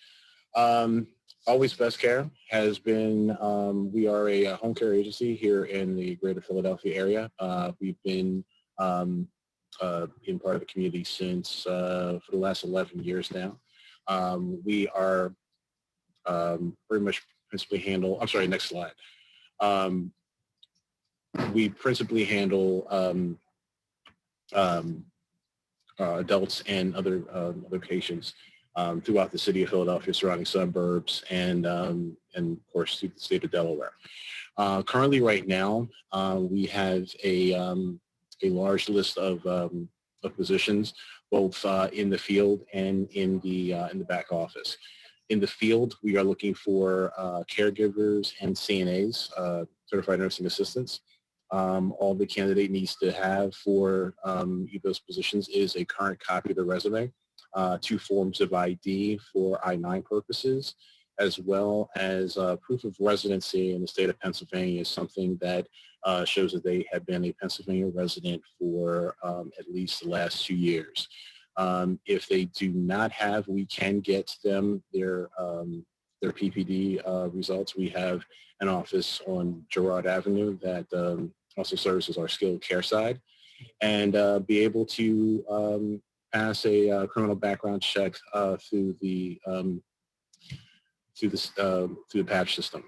Always Best Care has been, we are a home care agency here in the greater Philadelphia area. We've been in part of the community since for the last 11 years now. We are very much principally handle, I'm sorry, next slide. We principally handle adults and other patients throughout the city of Philadelphia, surrounding suburbs, and of course, through the state of Delaware. Currently, right now, we have a large list of positions, both in the field and in the back office. In the field, we are looking for caregivers and CNAs, certified nursing assistants. All the candidate needs to have for those positions is a current copy of the resume, 2 forms of ID for I-9 purposes, as well as proof of residency in the state of Pennsylvania is something that shows that they have been a Pennsylvania resident for at least the last 2 years. If they do not have, we can get them their PPD results. We have an office on Girard Avenue that also services our skilled care side, and be able to pass a criminal background check through the patch system.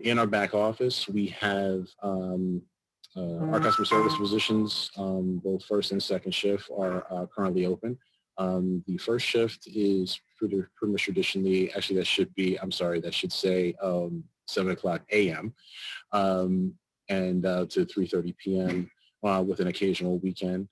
In our back office, we have our customer service positions, both first and second shift, are currently open. The first shift is pretty much traditionally, actually that should say 7 o'clock a.m. And to 3:30 p.m. With an occasional weekend.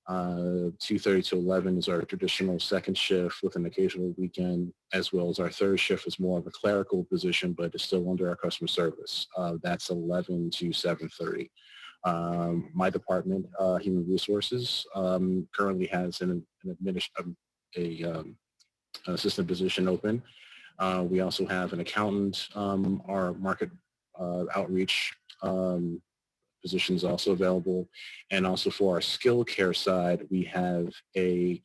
2:30 to 11 is our traditional second shift with an occasional weekend, as well as our third shift is more of a clerical position, but it's still under our customer service. That's 11 to 7:30. My department, Human Resources, currently has an assistant position open. We also have an accountant, our market outreach positions also available. And also for our skilled care side, we have an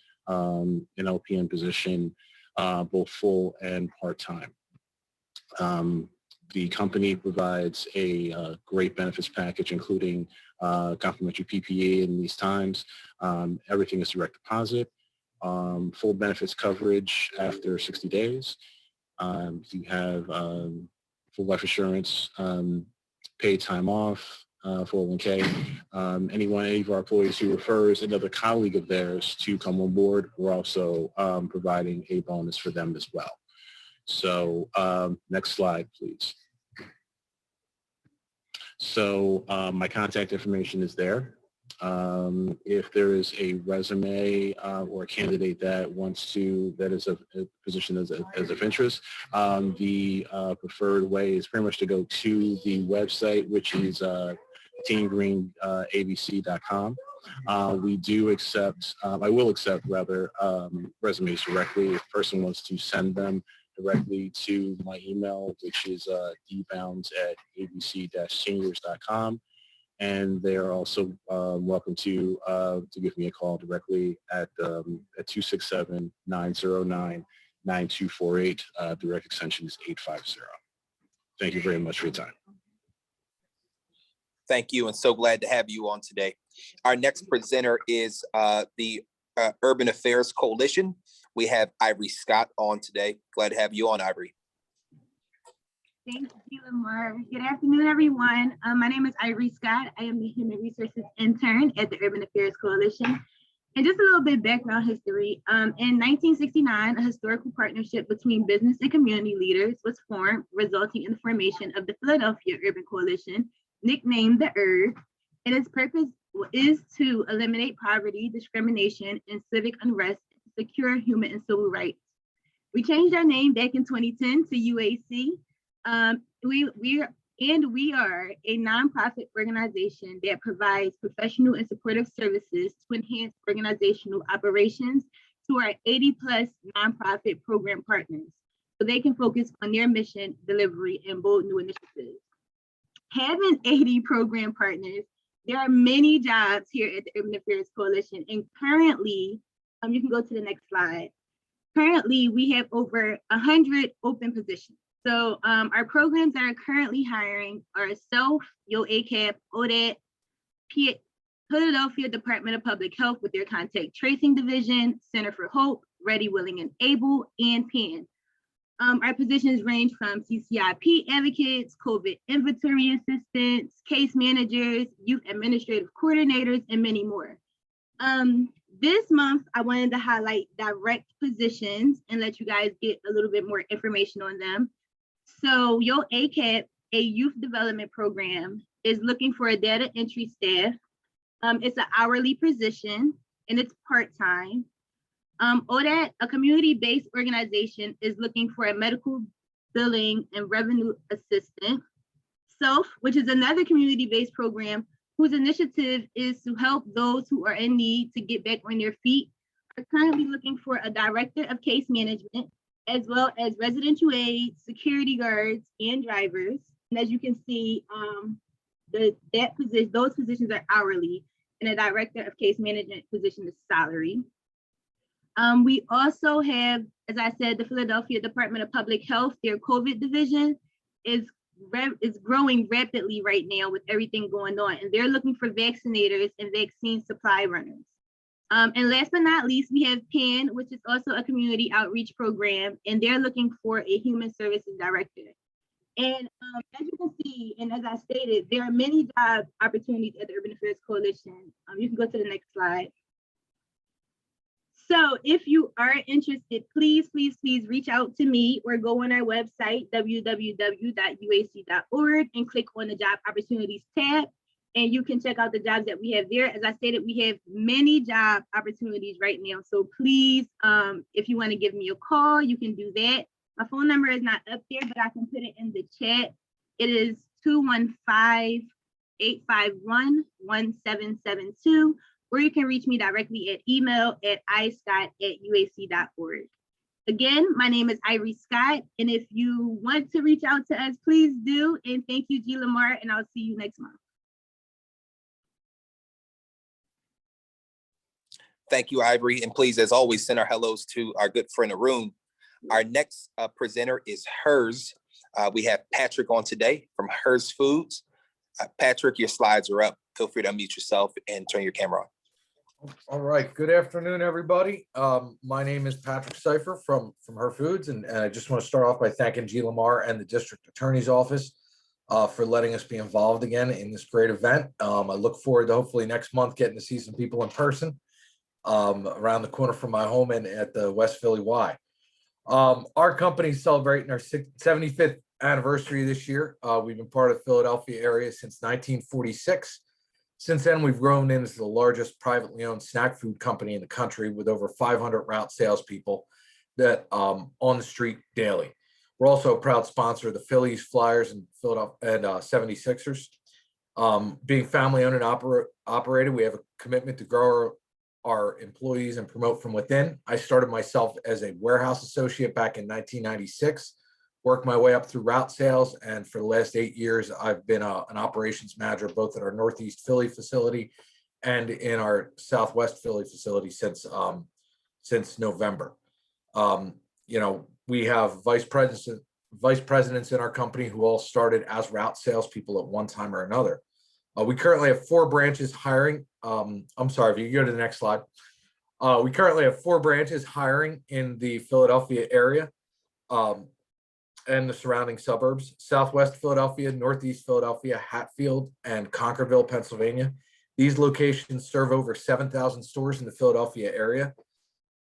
LPN position, both full and part-time. The company provides a great benefits package, including complimentary PPE in these times. Everything is direct deposit, full benefits coverage after 60 days. You have full life insurance, paid time off, 401k. Any of our employees who refers another colleague of theirs to come on board, we're also providing a bonus for them as well. So next slide, please. So my contact information is there. If there is a resume or a candidate that is a position as of interest, the preferred way is pretty much to go to the website, which is teamgreenabc.com. We do accept, I will accept rather, resumes directly if a person wants to send them directly to my email, which is dbounds@abc-seniors.com. And they're also welcome to give me a call directly at 267-909-9248. Direct extension is 850. Thank you very much for your time. Thank you, and so glad to have you on today. Our next presenter is the Urban Affairs Coalition. We have Ivory Scott on today. Glad to have you on, Ivory. Thank you, Lamar. Good afternoon, everyone. My name is Ivory Scott. I am the Human Resources Intern at the Urban Affairs Coalition. And just a little bit background history. In 1969, a historical partnership between business and community leaders was formed, resulting in the formation of the Philadelphia Urban Coalition, nicknamed the URB. And its purpose is to eliminate poverty, discrimination, and civic unrest, secure human and civil rights. We changed our name back in 2010 to UAC. We are a nonprofit organization that provides professional and supportive services to enhance organizational operations to our 80+ nonprofit program partners, so they can focus on their mission, delivery, and bold new initiatives. Having 80 program partners, there are many jobs here at the Urban Affairs Coalition, and currently, you can go to the next slide. Currently, we have over 100 open positions. So our programs that are currently hiring are SELF, Ymca, ODAT, Philadelphia Department of Public Health with their contact tracing division, Center for Hope, Ready, Willing, and Able, and PAN. Our positions range from CCIP advocates, COVID inventory assistants, case managers, youth administrative coordinators, and many more. This month, I wanted to highlight direct positions and let you guys get a little bit more information on them. So Ymca, a youth development program, is looking for a data entry staff. It's an hourly position and it's part-time. ODAT, a community-based organization, is looking for a medical billing and revenue assistant. SELF, which is another community-based program whose initiative is to help those who are in need to get back on their feet, are currently looking for a director of case management, as well as residential aides, security guards, and drivers. And as you can see, those positions are hourly, and a director of case management position is salary. We also have, as I said, the Philadelphia Department of Public Health, their COVID division is growing rapidly right now with everything going on, and they're looking for vaccinators and vaccine supply runners. And last but not least, we have PAN, which is also a community outreach program, and they're looking for a human services director. And as you can see, and as I stated, there are many job opportunities at the Urban Affairs Coalition. You can go to the next slide. So if you are interested, please reach out to me or go on our website, www.uac.org, and click on the job opportunities tab. And you can check out the jobs that we have there. As I stated, we have many job opportunities right now. So please, if you want to give me a call, you can do that. My phone number is not up there, but I can put it in the chat. It is 215-851-1772, or you can reach me directly at email at iscott@uac.org. Again, my name is Ivory Scott, and if you want to reach out to us, please do. And thank you, G. Lamar, and I'll see you next month. Thank you, Ivory. And please, as always, send our hellos to our good friend Arun. Our next presenter is Hers. We have Patrick on today from Hers Foods. Patrick, your slides are up. Feel free to unmute yourself and turn your camera on. All right. Good afternoon, everybody. My name is Patrick Cipher from Her Foods, and I just want to start off by thanking G. Lamar and the District Attorney's Office for letting us be involved again in this great event. I look forward to hopefully next month getting to see some people in person around the corner from my home and at the West Philly Y. Our company is celebrating our 75th anniversary this year. We've been part of the Philadelphia area since 1946. Since then, we've grown into the largest privately owned snack food company in the country with over 500 route salespeople that on the street daily. We're also a proud sponsor of the Phillies, Flyers, and Philadelphia and 76ers. Being family owned and operated, we have a commitment to grow our employees and promote from within. I started myself as a warehouse associate back in 1996, worked my way up through route sales, and for the last 8 years, I've been an operations manager both at our Northeast Philly facility and in our Southwest Philly facility since November. We have vice presidents in our company who all started as route salespeople at one time or another. We currently have 4 branches hiring. I'm sorry, if you go to the next slide. We currently have 4 branches hiring in the Philadelphia area and the surrounding suburbs: Southwest Philadelphia, Northeast Philadelphia, Hatfield, and Concordville, Pennsylvania. These locations serve over 7,000 stores in the Philadelphia area.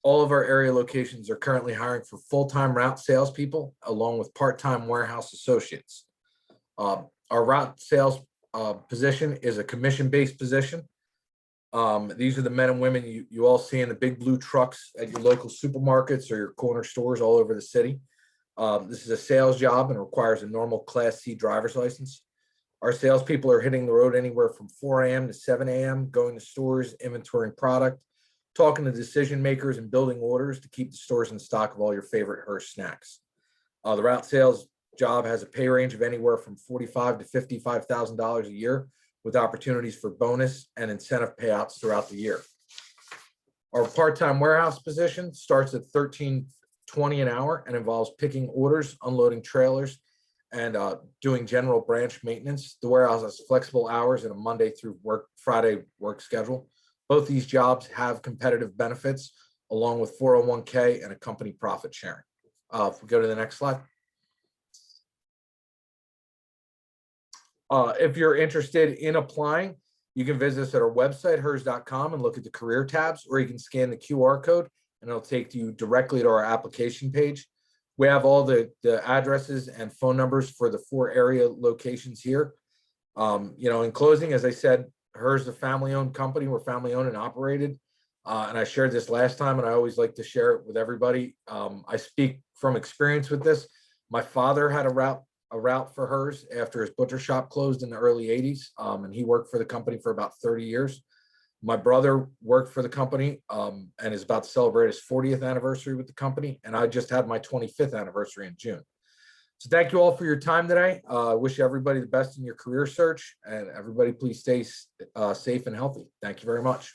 All of our area locations are currently hiring for full-time route salespeople, along with part-time warehouse associates. Our route sales position is a commission-based position. These are the men and women you all see in the big blue trucks at your local supermarkets or your corner stores all over the city. This is a sales job and requires a normal Class C driver's license. Our salespeople are hitting the road anywhere from 4 a.m. to 7 a.m., going to stores, inventorying product, talking to decision makers, and building orders to keep the stores in stock of all your favorite Hearst snacks. The route sales job has a pay range of anywhere from $45,000 to $55,000 a year, with opportunities for bonus and incentive payouts throughout the year. Our part-time warehouse position starts at $13.20 an hour and involves picking orders, unloading trailers, and doing general branch maintenance. The warehouse has flexible hours and a Monday through Friday work schedule. Both these jobs have competitive benefits, along with 401k and a company profit sharing. If we go to the next slide. If you're interested in applying, you can visit us at our website, hers.com, and look at the career tabs, or you can scan the QR code and it'll take you directly to our application page. We have all the addresses and phone numbers for the 4 area locations here. In closing, as I said, Hers is a family-owned company. We're family-owned and operated. And I shared this last time, and I always like to share it with everybody. I speak from experience with this. My father had a route for Hers after his butcher shop closed in the early 80s, and he worked for the company for about 30 years. My brother worked for the company and is about to celebrate his 40th anniversary with the company, and I just had my 25th anniversary in June. So thank you all for your time today. I wish everybody the best in your career search, and everybody please stay safe and healthy. Thank you very much.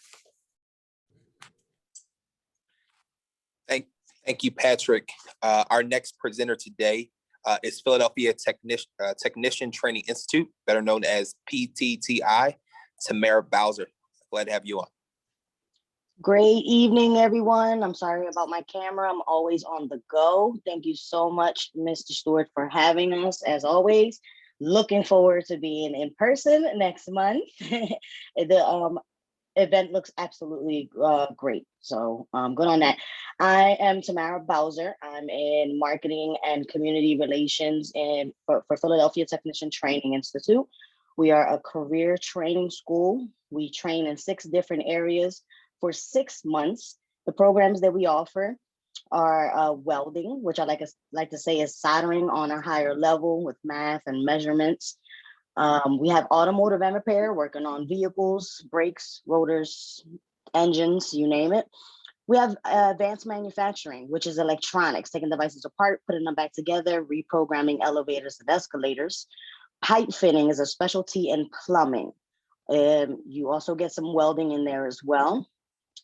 Thank you, Patrick. Our next presenter today is Philadelphia Technician Training Institute, better known as PTTI, Tamara Bowser. Glad to have you on. Great evening, everyone. I'm sorry about my camera. I'm always on the go. Thank you so much, Mr. Stewart, for having us, as always. Looking forward to being in person next month. The event looks absolutely great. So good on that. I am Tamara Bowser. I'm in marketing and community relations for Philadelphia Technician Training Institute. We are a career training school. We train in 6 different areas for 6 months. The programs that we offer are welding, which I like to say is soldering on a higher level with math and measurements. We have automotive and repair, working on vehicles, brakes, rotors, engines, you name it. We have advanced manufacturing, which is electronics, taking devices apart, putting them back together, reprogramming elevators and escalators. Pipe fitting is a specialty in plumbing. You also get some welding in there as well.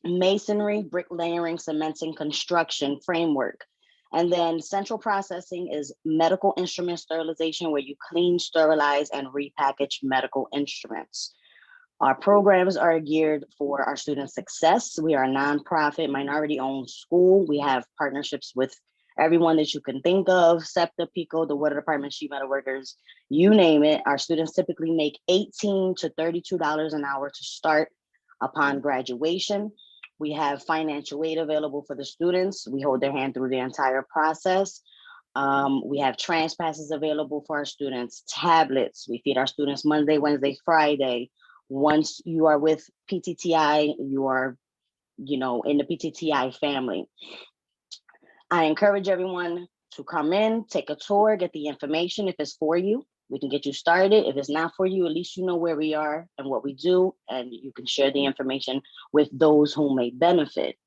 masonry, bricklayering, cementing, construction framework. And then central processing is medical instrument sterilization, where you clean, sterilize, and repackage medical instruments. Our programs are geared for our student success. We are a nonprofit, minority-owned school. We have partnerships with everyone that you can think of, SEPTA, PICO, the Water Department, Sheet Metal Workers, you name it. Our students typically make $18 to $32 an hour to start upon graduation. We have financial aid available for the students. We hold their hand through the entire process. We have trans passes available for our students, tablets. We feed our students Monday, Wednesday, Friday. Once you are with PTTI, you are, in the PTTI family. I encourage everyone to come in, take a tour, get the information. If it's for you, we can get you started. If it's not for you, at least you know where we are and what we do, and you can share the information with those who may benefit.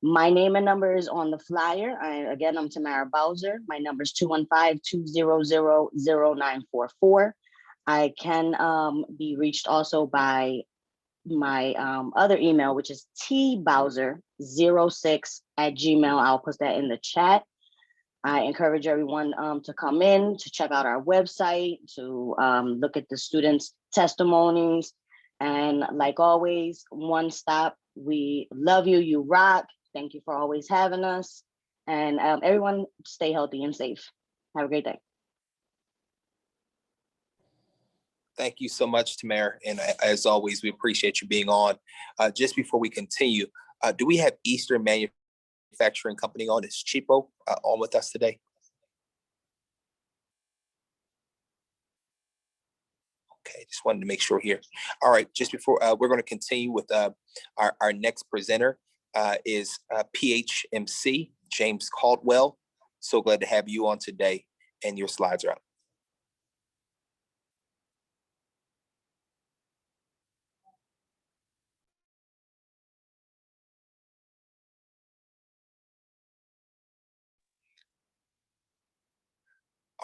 My name and number is on the flyer. I'm Tamara Bowser. My number is 215-200-0944. I can be reached also by my other email, which is tbowser06@gmail. I'll put that in the chat. I encourage everyone to come in, to check out our website, to look at the students' testimonies. And like always, one stop, we love you, you rock. Thank you for always having us. And everyone stay healthy and safe. Have a great day. Thank you so much, Tamara. And as always, we appreciate you being on. Just before we continue, do we have Eastern Manufacturing Company on? Is Cheapo on with us today? Okay, just wanted to make sure here. All right, just before we're going to continue with our next presenter is PHMC, James Caldwell. So glad to have you on today, and your slides are up.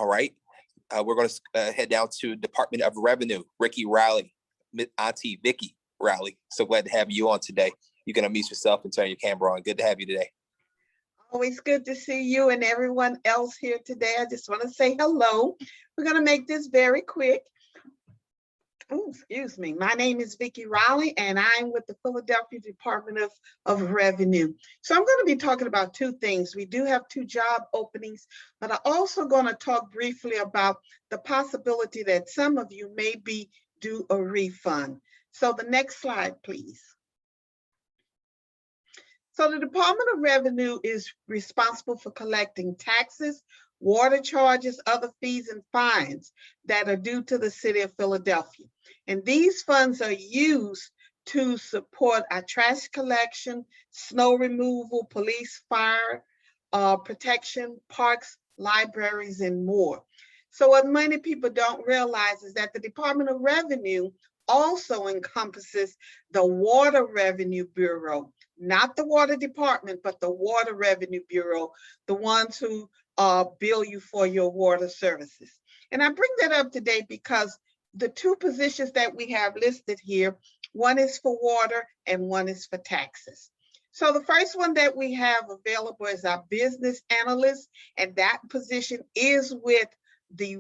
All right, we're going to head down to Department of Revenue, Ricky Riley, Auntie Vicky Riley. So glad to have you on today. You can unmute yourself and turn your camera on. Good to have you today. Always good to see you and everyone else here today. I just want to say hello. We're going to make this very quick. Oh, excuse me. My name is Vicky Riley, and I'm with the Philadelphia Department of Revenue. So I'm going to be talking about two things. We do have 2 job openings, but I'm also going to talk briefly about the possibility that some of you may be due a refund. So the next slide, please. So the Department of Revenue is responsible for collecting taxes, water charges, other fees and fines that are due to the city of Philadelphia. And these funds are used to support our trash collection, snow removal, police, fire protection, parks, libraries, and more. So what many people don't realize is that the Department of Revenue also encompasses the Water Revenue Bureau, not the Water Department, but the Water Revenue Bureau, the ones who bill you for your water services. And I bring that up today because the 2 positions that we have listed here, one is for water and one is for taxes. So the first one that we have available is our business analyst, and that position is with the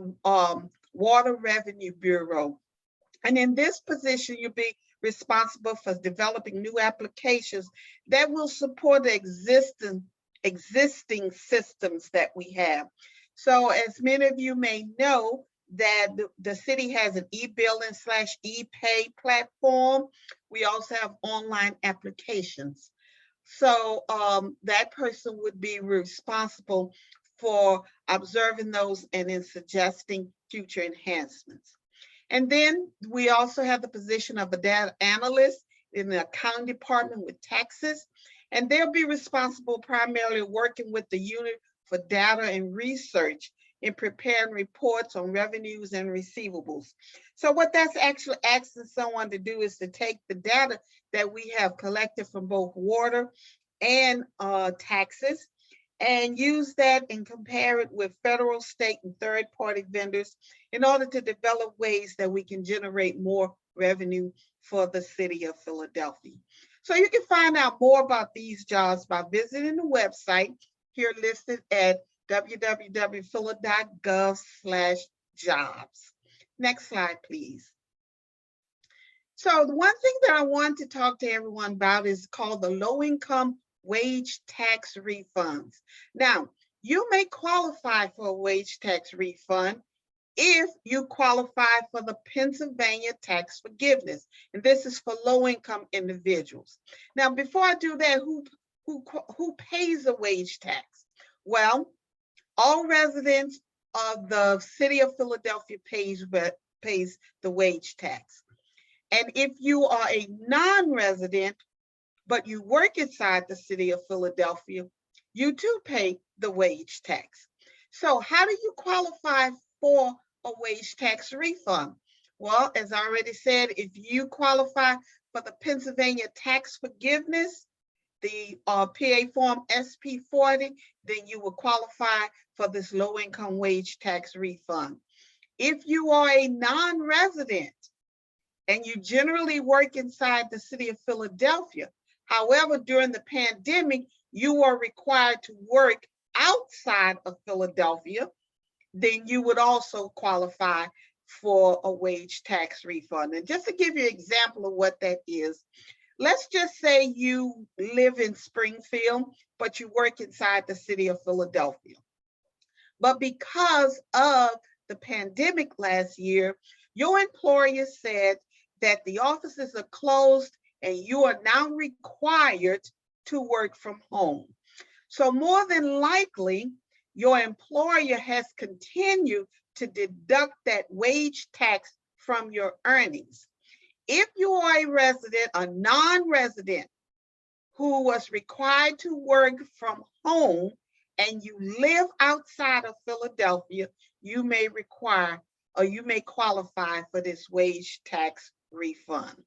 Water Revenue Bureau. And in this position, you'll be responsible for developing new applications that will support the existing systems that we have. So as many of you may know, that the city has an e-billing / e-pay platform. We also have online applications. So that person would be responsible for observing those and in suggesting future enhancements. And then we also have the position of a data analyst in the accounting department with taxes, and they'll be responsible primarily working with the unit for data and research in preparing reports on revenues and receivables. So what that's actually asking someone to do is to take the data that we have collected from both water and taxes and use that and compare it with federal, state, and third-party vendors in order to develop ways that we can generate more revenue for the city of Philadelphia. So you can find out more about these jobs by visiting the website here listed at www.phila.gov/jobs. Next slide, please. So the one thing that I want to talk to everyone about is called the low-income wage tax refunds. Now, you may qualify for a wage tax refund if you qualify for the Pennsylvania tax forgiveness, and this is for low-income individuals. Now, before I do that, who pays a wage tax? Well, all residents of the city of Philadelphia pays the wage tax. And if you are a non-resident, but you work inside the city of Philadelphia, you too pay the wage tax. So how do you qualify for a wage tax refund? Well, as I already said, if you qualify for the Pennsylvania tax forgiveness, the PA form SP40, then you will qualify for this low-income wage tax refund. If you are a non-resident and you generally work inside the city of Philadelphia, however, during the pandemic, you are required to work outside of Philadelphia, then you would also qualify for a wage tax refund. And just to give you an example of what that is, let's just say you live in Springfield, but you work inside the city of Philadelphia. But because of the pandemic last year, your employer said that the offices are closed and you are now required to work from home. So more than likely, your employer has continued to deduct that wage tax from your earnings. If you are a resident, a non-resident who was required to work from home and you live outside of Philadelphia, you may require or you may qualify for this wage tax refund.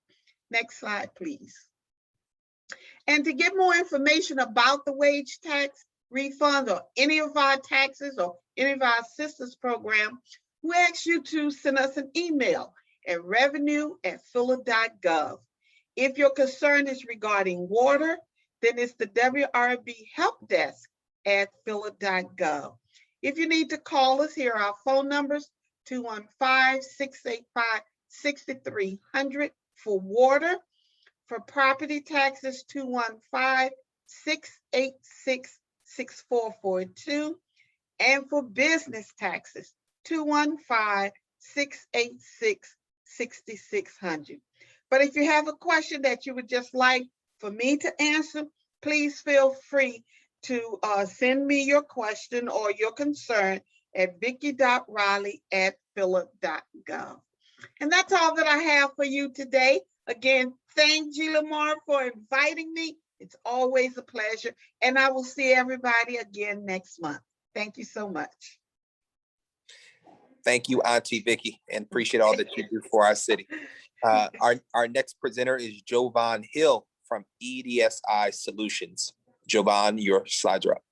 Next slide, please. And to get more information about the wage tax refund or any of our taxes or any of our assistance program, we ask you to send us an email at revenue@phila.gov. If your concern is regarding water, then it's the WRB help desk at phila.gov. If you need to call us, here are our phone numbers: 215-685-6300 for water. For property taxes, 215-686-6442. And for business taxes, 215-686-6600. But if you have a question that you would just like for me to answer, please feel free to send me your question or your concern at vicky.riley@phila.gov. And that's all that I have for you today. Again, thank G. Lamar for inviting me. It's always a pleasure. And I will see everybody again next month. Thank you so much. Thank you, Auntie Vicky, and appreciate all that you do for our city. Our next presenter is Jovan Hill from EDSI Solutions. Jovan, your slides are up.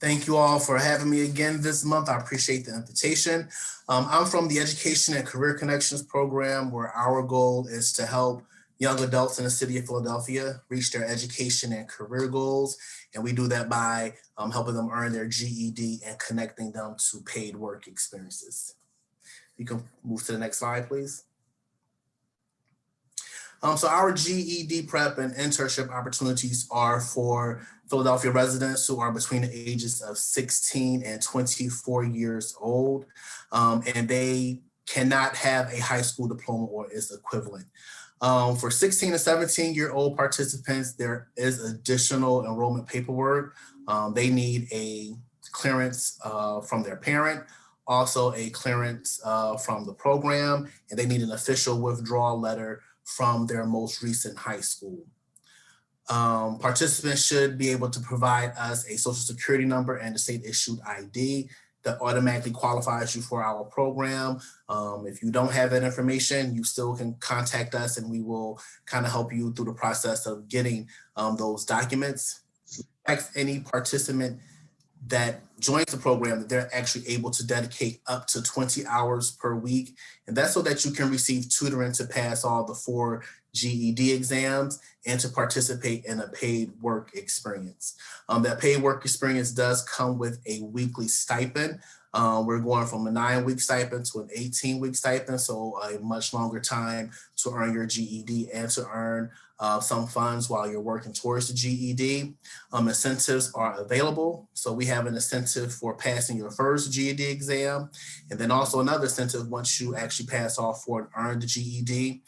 Thank you all for having me again this month. I appreciate the invitation. I'm from the Education and Career Connections program, where our goal is to help young adults in the city of Philadelphia reach their education and career goals. And we do that by helping them earn their GED and connecting them to paid work experiences. You can move to the next slide, please. So our GED prep and internship opportunities are for Philadelphia residents who are between the ages of 16 and 24 years old, and they cannot have a high school diploma or its equivalent. For 16 to 17-year-old participants, there is additional enrollment paperwork. They need a clearance from their parent, also a clearance from the program, and they need an official withdrawal letter from their most recent high school. Participants should be able to provide us a social security number and a state issued ID that automatically qualifies you for our program. If you don't have that information, you still can contact us and we will kind of help you through the process of getting those documents. Any participant that joins the program, that they're actually able to dedicate up to 20 hours per week. And that's so that you can receive tutoring to pass all the 4 GED exams and to participate in a paid work experience. That paid work experience does come with a weekly stipend. We're going from a 9-week stipend to an 18-week stipend, so a much longer time to earn your GED and to earn some funds while you're working towards the GED. Incentives are available. So we have an incentive for passing your first GED exam, and then also another incentive once you actually pass all 4 and earn the GED.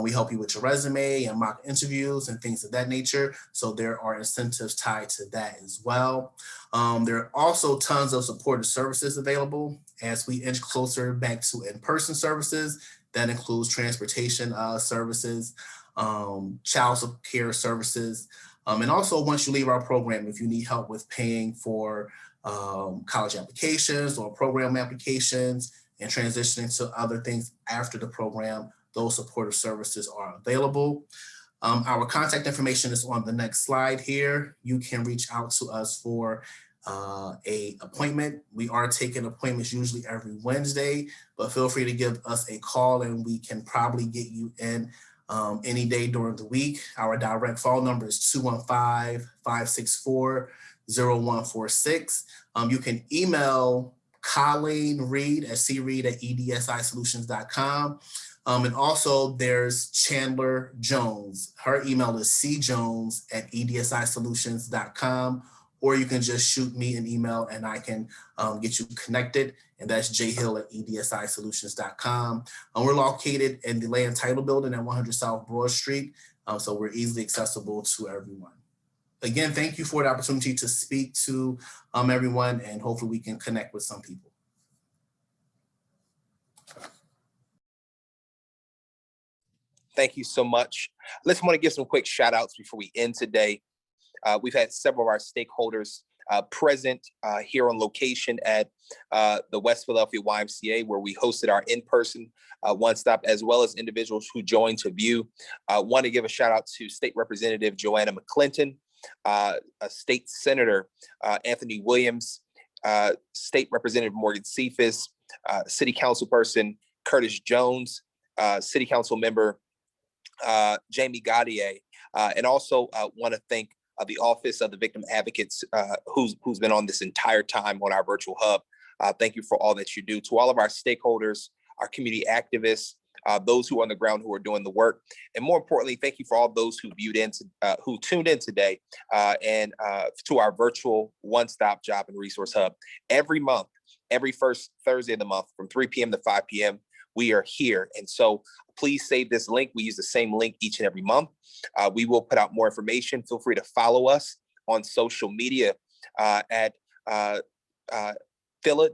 We help you with your resume and mock interviews and things of that nature. So there are incentives tied to that as well. There are also tons of supportive services available as we inch closer back to in-person services. That includes transportation services, child care services. And also once you leave our program, if you need help with paying for college applications or program applications and transitioning to other things after the program, those supportive services are available. Our contact information is on the next slide here. You can reach out to us for a appointment. We are taking appointments usually every Wednesday, but feel free to give us a call and we can probably get you in any day during the week. Our direct phone number is 215-564-0146. You can email Colleen Reed at creed@edsisolutions.com. And also there's Chandler Jones. Her email is cjones@edsisolutions.com, or you can just shoot me an email and I can get you connected. And that's jhill@edsisolutions.com. We're located in the Land Title Building at 100 South Broad Street. So we're easily accessible to everyone. Again, thank you for the opportunity to speak to everyone, and hopefully we can connect with some people. Thank you so much. Let's want to give some quick shout outs before we end today. We've had several of our stakeholders present here on location at the West Philadelphia YMCA, where we hosted our in-person one-stop, as well as individuals who joined to view. I want to give a shout out to State Representative Joanna McClinton, State Senator Anthony Williams, State Representative Morgan Cephas, City Councilperson Curtis Jones, City Council Member Jamie Gaudier, and also want to thank the Office of the Victim Advocates, who's been on this entire time on our virtual hub. Thank you for all that you do. To all of our stakeholders, our community activists, those who are on the ground who are doing the work, and more importantly, thank you for all those who tuned in today, and to our virtual one-stop job and resource hub. Every month, every first Thursday of the month, from 3 p.m. to 5 p.m. we are here. And so please save this link. We use the same link each and every month. We will put out more information. Feel free to follow us on social media at Phila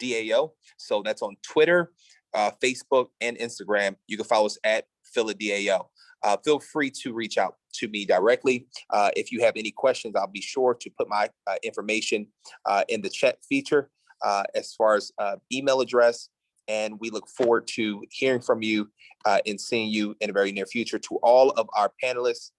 DAO. So that's on Twitter, Facebook, and Instagram. You can follow us at Phila DAO. Feel free to reach out to me directly. If you have any questions, I'll be sure to put my information in the chat feature as far as email address. And we look forward to hearing from you and seeing you in the very near future. To all of our panelists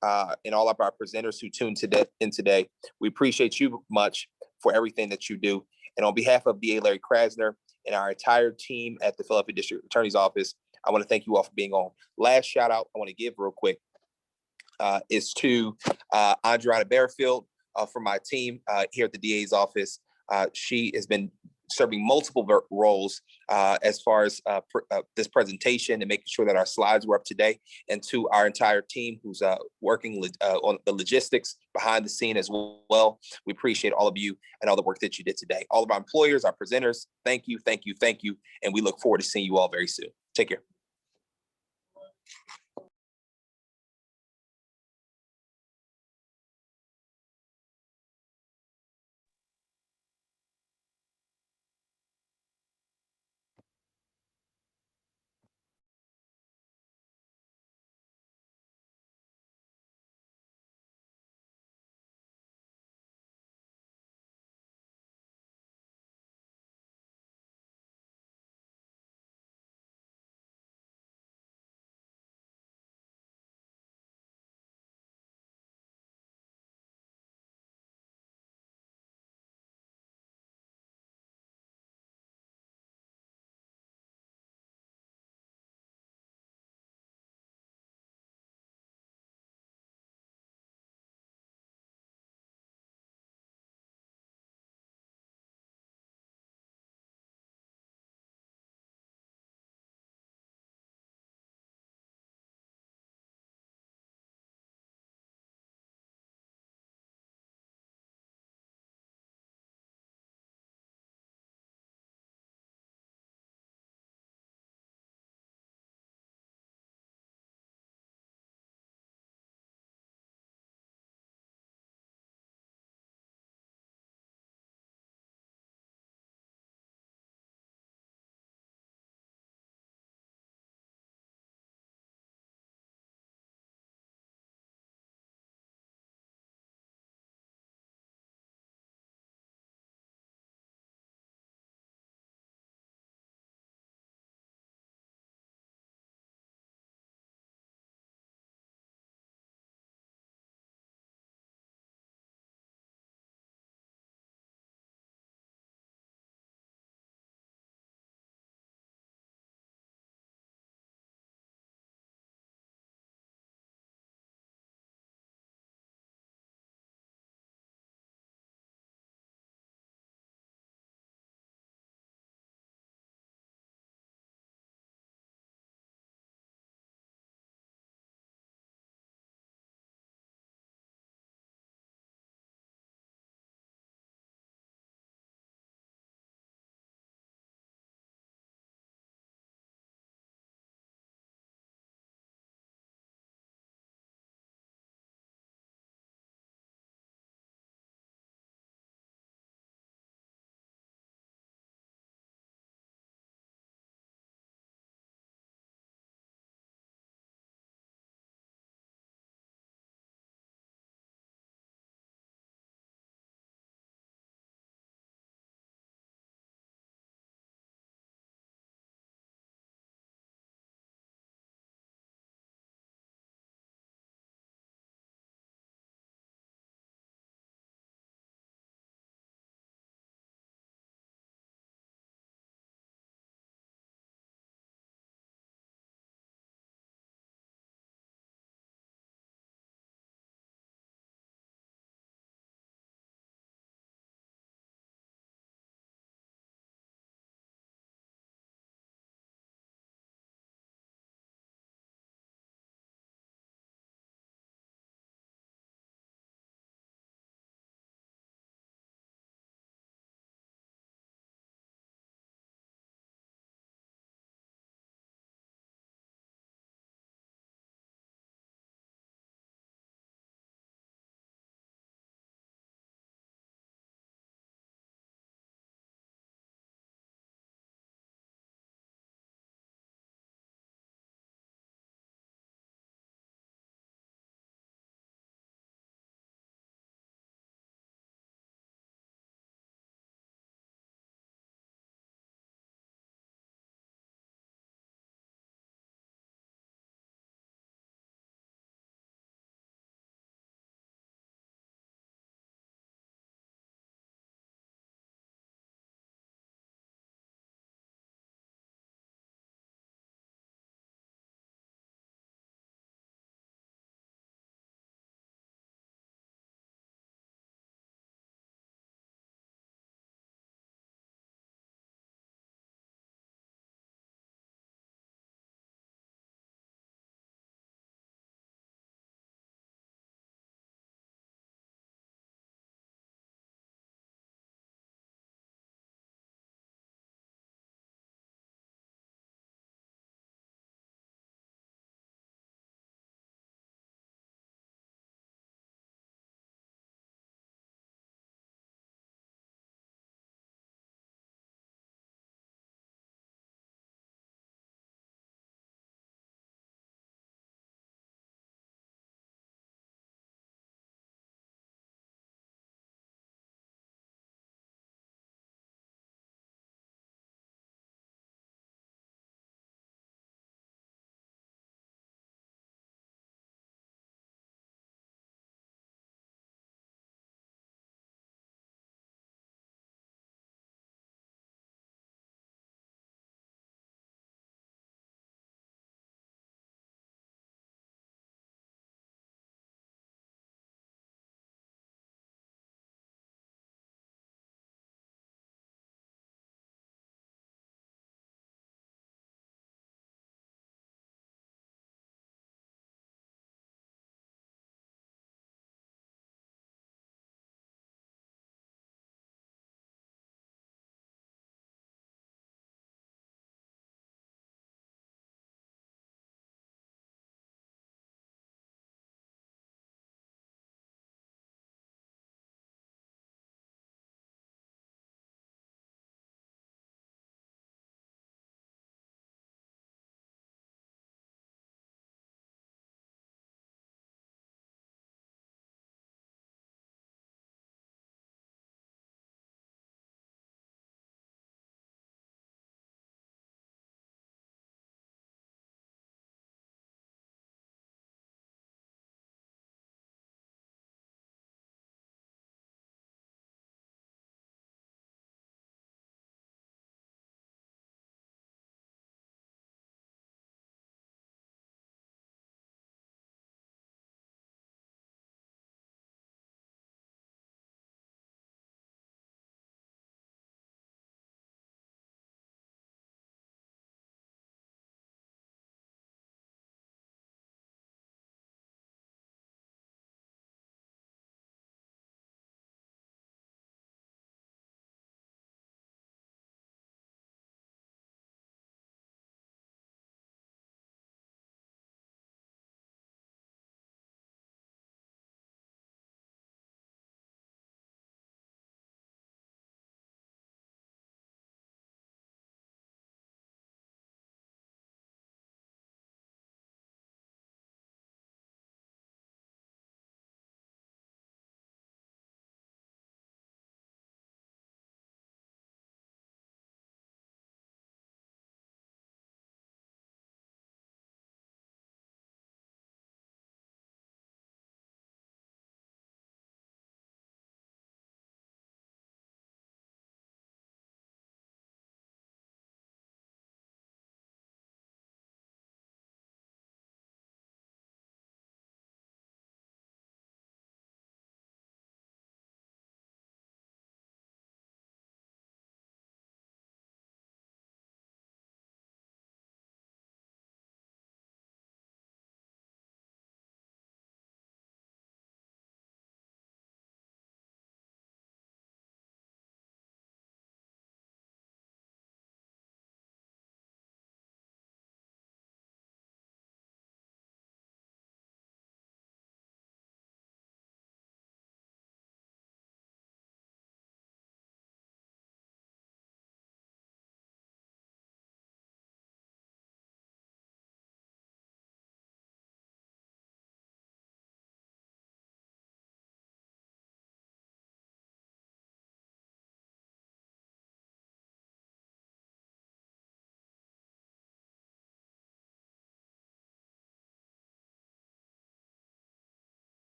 and all of our presenters who tuned in today, we appreciate you much for everything that you do. And on behalf of DA Larry Krasner and our entire team at the Philadelphia District Attorney's Office, I want to thank you all for being on. Last shout out I want to give real quick is to Adriana Bearfield from my team here at the DA's office. She has been serving multiple roles as far as this presentation and making sure that our slides were up to date, and to our entire team who's working on the logistics behind the scene as well. We appreciate all of you and all the work that you did today. All of our employers, our presenters, thank you, thank you, thank you. And we look forward to seeing you all very soon. Take care.